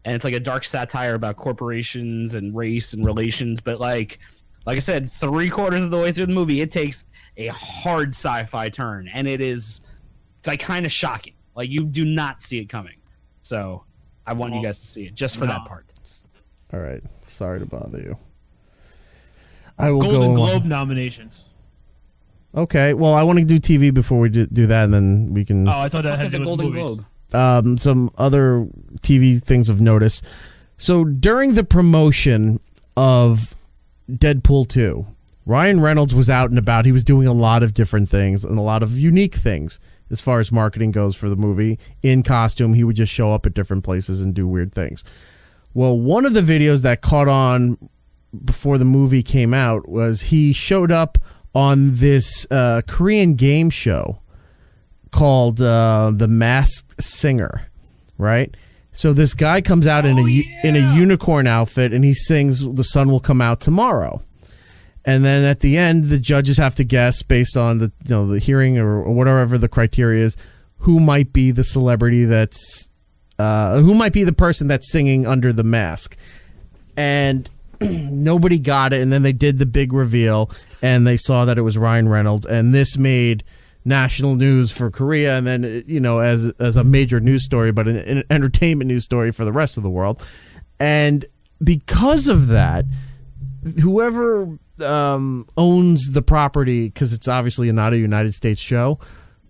And it's like a dark satire about corporations and race and relations, but like I said, 3/4 of the way through the movie, it takes a hard sci-fi turn, and it is like kind of shocking. Like, you do not see it coming. So I want you guys to see it just for that part. All right. Sorry to bother you. I will Golden go. Globe nominations. Okay. Well, I want to do TV before we do that, and then we can. Oh, I thought that had to do with Golden movies. Globe. Some other TV things of notice. So during the promotion of Deadpool 2, Ryan Reynolds was out and about. He was doing a lot of different things and a lot of unique things as far as marketing goes for the movie. In costume, he would just show up at different places and do weird things. Well, one of the videos that caught on before the movie came out was he showed up on this Korean game show called The Masked Singer, right? So this guy comes out in a unicorn outfit, and he sings "The Sun Will Come Out Tomorrow." And then at the end, the judges have to guess based on the hearing or whatever the criteria is, who might be the celebrity that's who might be the person that's singing under the mask. And nobody got it, and then they did the big reveal, and they saw that it was Ryan Reynolds, and this made national news for Korea, and then as a major news story, but an entertainment news story for the rest of the world. And because of that, whoever owns the property, because it's obviously not a United States show,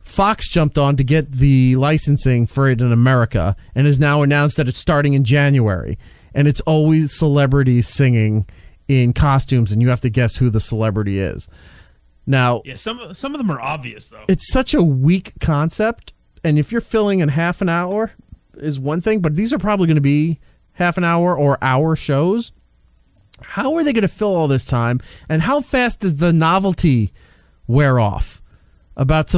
Fox jumped on to get the licensing for it in America, and has now announced that it's starting in January, and it's always celebrities singing in costumes, and you have to guess who the celebrity is. Now, Yeah, some of them are obvious though. it's such a weak concept, and if you're filling in half an hour is one thing, but these are probably going to be half an hour or hour shows. How are they going to fill all this time, and how fast does the novelty wear off about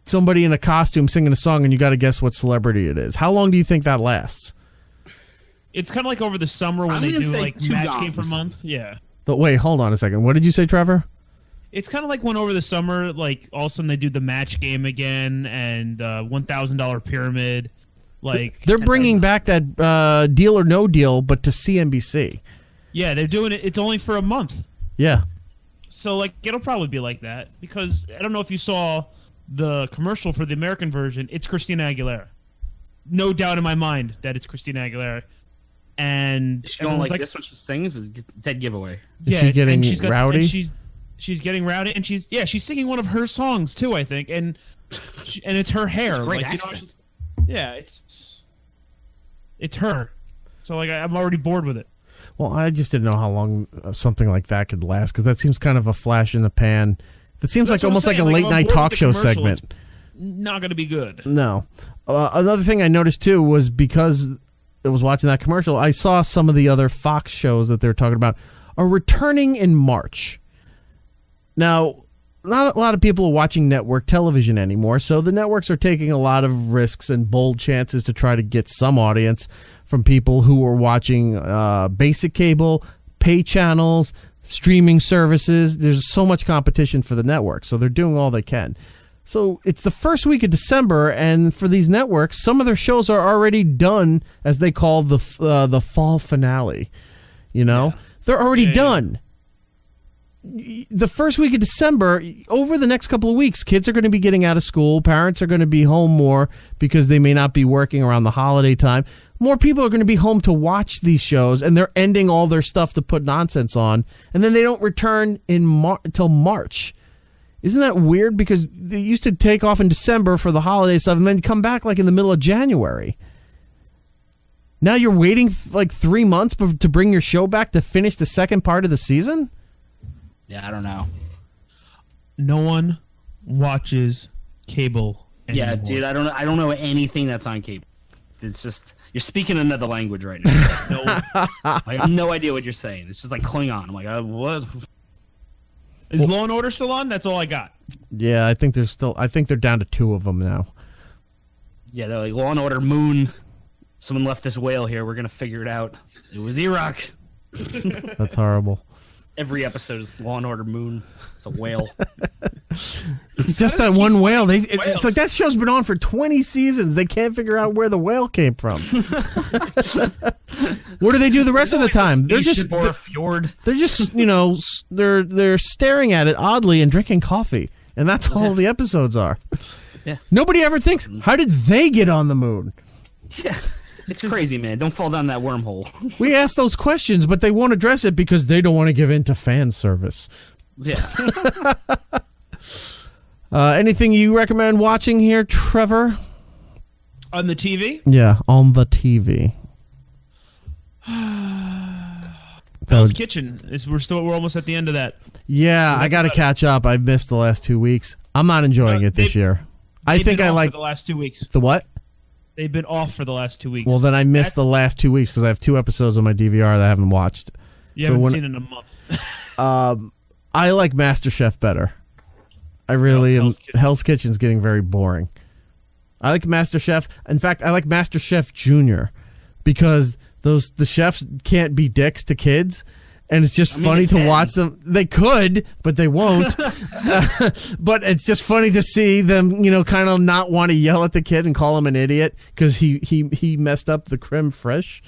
somebody in a costume singing a song, and you got to guess what celebrity it is? How long do you think that lasts? It's kind of like over the summer when they do like match game for a month. Yeah. But wait, hold on a second. What did you say, Trevor? It's kind of like when over the summer, like all of a sudden they do the match game again and $1,000 pyramid. Like They're bringing back that Deal or No Deal, but to CNBC. Yeah, they're doing it. It's only for a month. Yeah. So like it'll probably be like that because I don't know if you saw the commercial for the American version. It's Christina Aguilera. No doubt in my mind that it's Christina Aguilera. And She don't like this when she sings. Is a dead giveaway. Is she getting rowdy? And she's getting rowdy, and she's singing one of her songs too, I think, and it's her hair. It's a great like, accent. It's her. So like I'm already bored with it. Well, I just didn't know how long something like that could last, because that seems kind of a flash in the pan. That seems That's like what I'm almost like a saying, late I'm night bored talk with the show commercial. segment. It's not going to be good. No. Another thing I noticed too was because I was watching that commercial, I saw some of the other Fox shows that they're talking about are returning in March. Now, not a lot of people are watching network television anymore, so the networks are taking a lot of risks and bold chances to try to get some audience from people who are watching basic cable, pay channels, streaming services. There's so much competition for the network, so they're doing all they can. So it's the first week of December, and for these networks, some of their shows are already done, as they call the fall finale. They're already done. The first week of December, over the next couple of weeks, kids are going to be getting out of school. Parents are going to be home more because they may not be working around the holiday time. more people are going to be home to watch these shows, and they're ending all their stuff to put nonsense on, and then they don't return until March. Isn't that weird? Because they used to take off in December for the holiday stuff and then come back like in the middle of January. Now you're waiting like 3 months to bring your show back to finish the second part of the season? Yeah, I don't know. No one watches cable anymore. Yeah, dude, I don't know anything that's on cable. It's just you're speaking another language right now. I have no idea what you're saying. It's just like Klingon. I'm like, what? Is Law and Order still on? That's all I got. Yeah, I think they're down to 2 of them now. Yeah, they're like Law and Order Moon. Someone left this whale here. We're gonna figure it out. It was Iraq. That's horrible. Every episode is Law and Order Moon. It's a whale. It's just that one whale. It's like that show's been on for 20 seasons. They can't figure out where the whale came from. What do they do the rest of the time? They're just or a fjord. They're just they're staring at it oddly and drinking coffee, and that's all the episodes are. Yeah. Nobody ever thinks, how did they get on the moon? Yeah. It's crazy, man. Don't fall down that wormhole. We ask those questions, but they won't address it because they don't want to give in to fan service. Yeah. Anything you recommend watching here, Trevor? On the TV? Yeah, on the TV. Hell's Kitchen. We're almost at the end of that. Yeah, I got to catch up. I missed the last 2 weeks. I'm not enjoying it this year. I think I like the last 2 weeks. The what? They've been off for the last 2 weeks. Well, then I missed the last 2 weeks because I have 2 episodes on my DVR that I haven't watched. You haven't seen in a month. I like MasterChef better. I really am. Hell's Kitchen's getting very boring. I like MasterChef. In fact, I like MasterChef Junior because the chefs can't be dicks to kids. And it's just funny to watch them. They could, but they won't. But it's just funny to see them, kind of not want to yell at the kid and call him an idiot because he messed up the creme fraiche.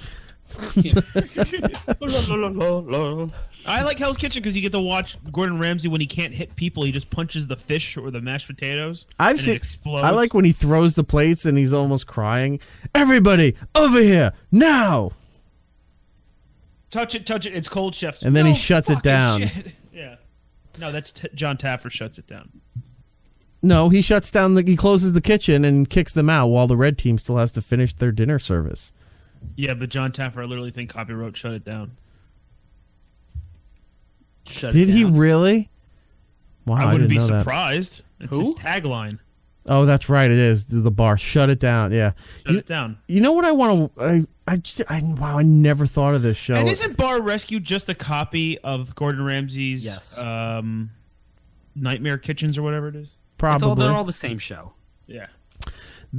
I like Hell's Kitchen because you get to watch Gordon Ramsay when he can't hit people. He just punches the fish or the mashed potatoes. It explodes. I like when he throws the plates and he's almost crying. Everybody over here now. Touch it. It's cold, chef. And then he shuts it down. Shit. Yeah. No, that's John Taffer shuts it down. No, he shuts down. He closes the kitchen and kicks them out while the red team still has to finish their dinner service. Yeah, but John Taffer, I literally think copyright shut it down. Did he really? Wow, I wouldn't be know that. surprised. It's his tagline. Oh, that's right. It is the bar. Shut it down. Yeah. Shut it down. You know what I want to? Wow, I never thought of this show. And isn't Bar Rescue just a copy of Gordon Ramsay's Nightmare Kitchens or whatever it is? Probably. They're all the same show. Yeah.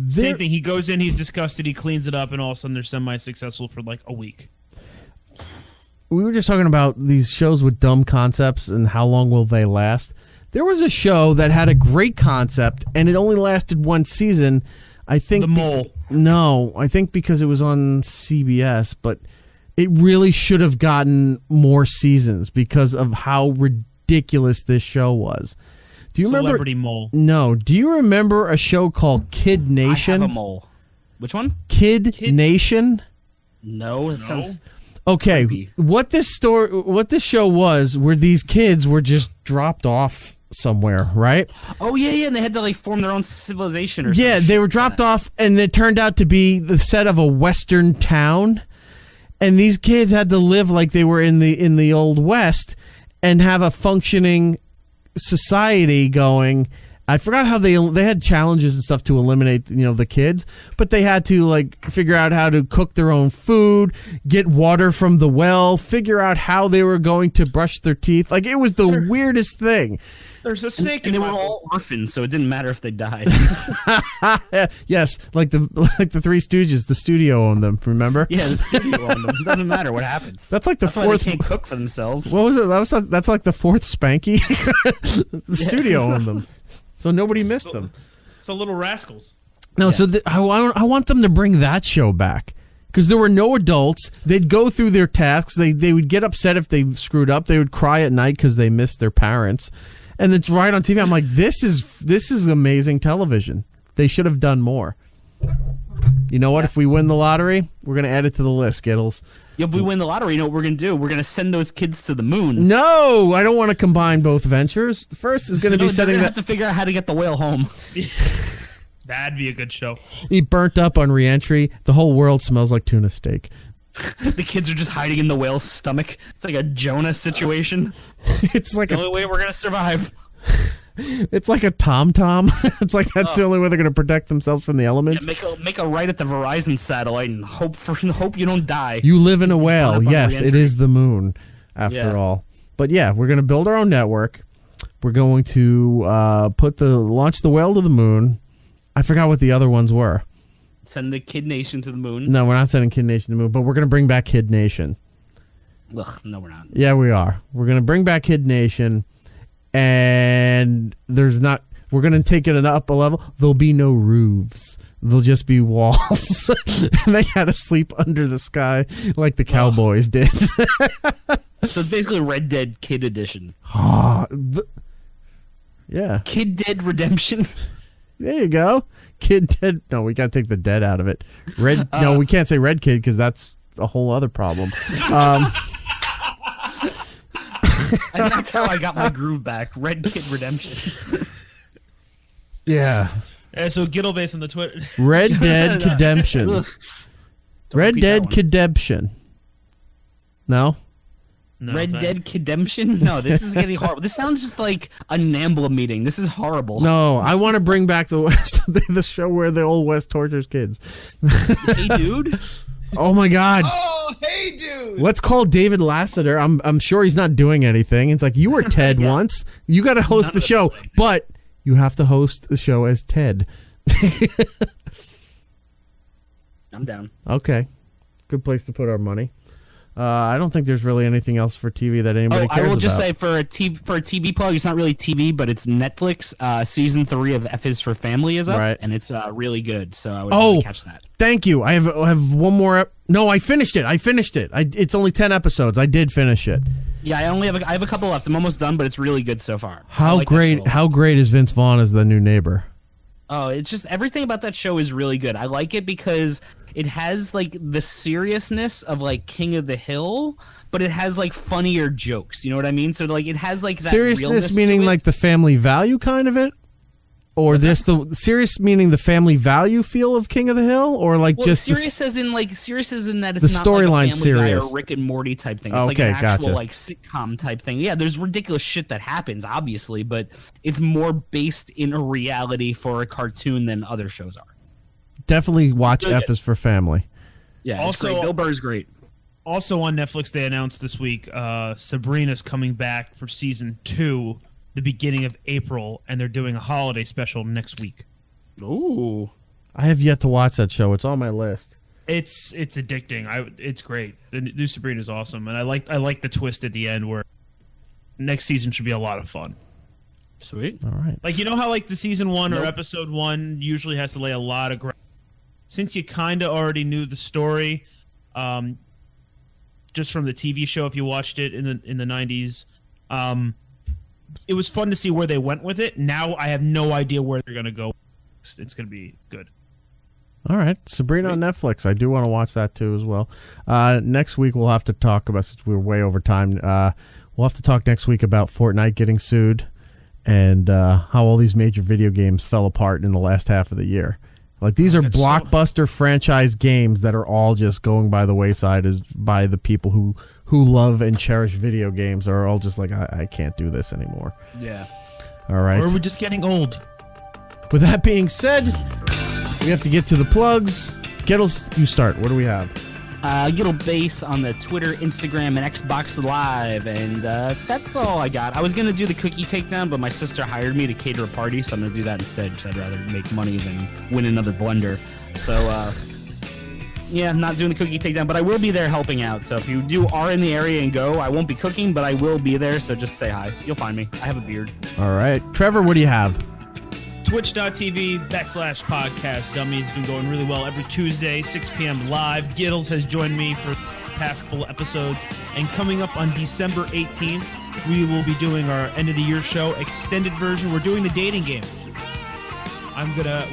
Same thing. He goes in, he's disgusted, he cleans it up, and all of a sudden they're semi-successful for like a week. We were just talking about these shows with dumb concepts and how long will they last. There was a show that had a great concept, and it only lasted 1 season. I think The Mole. No, I think because it was on CBS, but it really should have gotten more seasons because of how ridiculous this show was. Do you remember Celebrity Mole? No. Do you remember a show called Kid Nation? I have a mole. Which one? Kid Nation? No, it sounds. Okay, what this show was, where these kids were just dropped off somewhere, right? Oh yeah, and they had to like form their own civilization or something. Yeah, they were dropped off, and it turned out to be the set of a western town, and these kids had to live like they were in the old west and have a functioning society going. I forgot how they had challenges and stuff to eliminate, the kids, but they had to like figure out how to cook their own food, get water from the well, figure out how they were going to brush their teeth. Like it was the weirdest thing. There's a snake, and they were all orphans, so it didn't matter if they died. Yes, like the Three Stooges, the studio owned them. Remember? Yeah, the studio owned them. It doesn't matter what happens. That's like the That's why fourth. they can't cook for themselves. What was it? That's like the fourth Spanky. The studio owned them. So nobody missed them. It's a Little Rascals. No, so I want them to bring that show back because there were no adults. They'd go through their tasks. They would get upset if they screwed up. They would cry at night because they missed their parents. And it's right on TV. I'm like, this is amazing television. They should have done more. You know what? If we win the lottery, we're going to add it to the list, Skittles. If we win the lottery, you know what we're going to do? We're going to send those kids to the moon. No, I don't want to combine both ventures. The first is going to be setting that. Have to figure out how to get the whale home. That'd be a good show. He burnt up on re-entry. The whole world smells like tuna steak. The kids are just hiding in the whale's stomach. It's like a Jonah situation. It's like the only way we're going to survive. It's like a tom-tom. It's like that's the only way they're going to protect themselves from the elements. Yeah, make a right at the Verizon satellite and hope you don't die. You live in a whale. Yes, it is the moon, after all. But yeah, we're going to build our own network. We're going to launch the whale to the moon. I forgot what the other ones were. Send the Kid Nation to the moon. No, we're not sending Kid Nation to the moon, but we're going to bring back Kid Nation. Ugh, no, we're not. Yeah, we are. We're going to bring back Kid Nation. And we're going to take it up a level. There'll be no roofs. There'll just be walls. And they had to sleep under the sky like the Cowboys did. So it's basically Red Dead Kid Edition. Yeah. Kid Dead Redemption. There you go. Kid Dead. No, we got to take the dead out of it. No, we can't say Red Kid because that's a whole other problem. And that's how I got my groove back. Red Kid Redemption. Yeah. So Giddle based on the Twitter. Red Dead Redemption. Red Dead Redemption. No? Red Dead Redemption? No, this is getting horrible. This sounds just like a NAMBLA meeting. This is horrible. No, I want to bring back the West, the show where the old West tortures kids. Hey, dude. Oh my God! Oh, hey, dude! Let's call David Lasseter. I'm sure he's not doing anything. It's like, you were Ted once. You got to host the show, but you have to host the show as Ted. I'm down. Okay, good place to put our money. I don't think there's really anything else for TV that anybody cares about. I will just say for a TV plug, it's not really TV, but it's Netflix. Season 3 of F is for Family is up, right, and it's really good. So I would really catch that. Thank you. I have one more. No, I finished it. It's only 10 episodes. I did finish it. Yeah, I have a couple left. I'm almost done, but it's really good so far. How great is Vince Vaughn as the new neighbor? Oh, it's just everything about that show is really good. I like it because it has like the seriousness of like King of the Hill, but it has like funnier jokes. You know what I mean? So like it has like that seriousness, meaning like the family value kind of it, or the serious meaning the family value feel of King of the Hill, or like just serious as in that it's the not storyline like a Family Guy serious or Rick and Morty type thing. It's like an actual like sitcom type thing. Yeah, there's ridiculous shit that happens, obviously, but it's more based in a reality for a cartoon than other shows are. Definitely watch F is for Family. Yeah, also Bill Burr's great. Also on Netflix, they announced this week Sabrina's coming back for season 2. The beginning of April, and they're doing a holiday special next week. Ooh, I have yet to watch that show. It's on my list. It's addicting. It's great. The new Sabrina is awesome, and I like the twist at the end where next season should be a lot of fun. Sweet. All right. Like, you know how like the season 1 or episode 1 usually has to lay a lot of ground. Since you kind of already knew the story, just from the TV show, if you watched it in the 90s. It was fun to see where they went with it. Now I have no idea where they're going to go. It's going to be good. All right. Sabrina on Netflix. I do want to watch that too as well. Next week we'll have to talk about, since we're way over time, we'll have to talk next week about Fortnite getting sued and how all these major video games fell apart in the last half of the year. Like, these are blockbuster franchise games that are all just going by the wayside by the people who love and cherish video games are all just like, I can't do this anymore. Yeah. All right. Or we're just getting old. With that being said, we have to get to the plugs. Gittles, you start. What do we have? Giddle Base on the Twitter, Instagram, and Xbox Live, and that's all I got. I was going to do the cookie takedown, but my sister hired me to cater a party, so I'm going to do that instead, because I'd rather make money than win another blender. So, yeah, I'm not doing the cookie takedown, but I will be there helping out. So if you are in the area and go, I won't be cooking, but I will be there, so just say hi. You'll find me. I have a beard. All right. Trevor, what do you have? Twitch.tv/podcast dummies been going really well every Tuesday, 6 p.m. live. Giddles has joined me for the past couple episodes. And coming up on December 18th, we will be doing our end of the year show extended version. We're doing the dating game.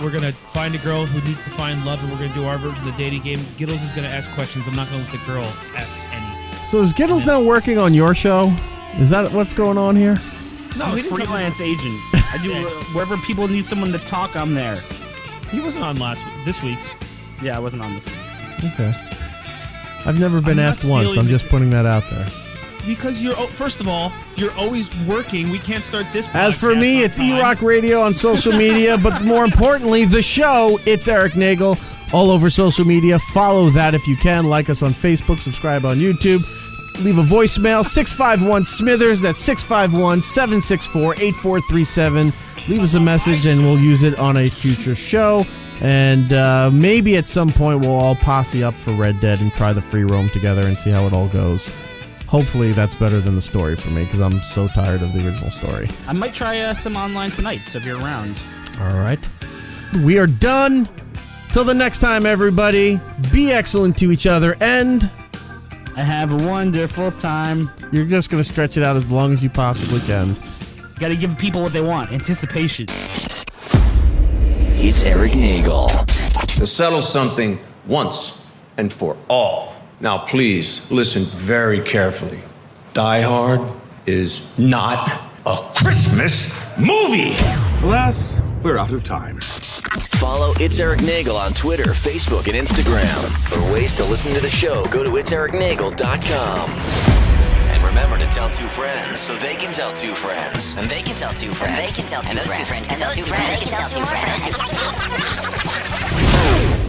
We're gonna find a girl who needs to find love, and we're gonna do our version of the dating game. Giddles is gonna ask questions. I'm not gonna let the girl ask any. So is Giddles now working on your show? Is that what's going on here? No, I'm a freelance agent. I do wherever people need someone to talk, I'm there. He wasn't on this week's. Yeah, I wasn't on this week. Okay. I've never been asked once. I'm just putting that out there. Because first of all, you're always working. We can't start this podcast. As for me, it's eRock on social media, but more importantly, the show, It's Erik Nagel, all over social media. Follow that if you can. Like us on Facebook, subscribe on YouTube. Leave a voicemail, 651-SMITHERS. That's 651-764-8437. Leave us a message, and we'll use it on a future show. And maybe at some point, we'll all posse up for Red Dead and try the free roam together and see how it all goes. Hopefully that's better than the story for me, because I'm so tired of the original story. I might try some online tonight, so if you're around. All right. We are done. Till the next time, everybody, be excellent to each other, and have a wonderful time. You're just going to stretch it out as long as you possibly can. Got to give people what they want. Anticipation. It's Erik Nagel. To settle something once and for all. Now, please listen very carefully. Die Hard is not a Christmas movie. Alas, we're out of time. Follow It's Erik Nagel on Twitter, Facebook, and Instagram. For ways to listen to the show, go to itseriknagel.com. And remember to tell 2 friends so they can tell 2 friends. And they can tell 2 friends. And they can tell 2 And those 2 friends. friends can tell 2 friends. And those 2 friends can tell 2 friends.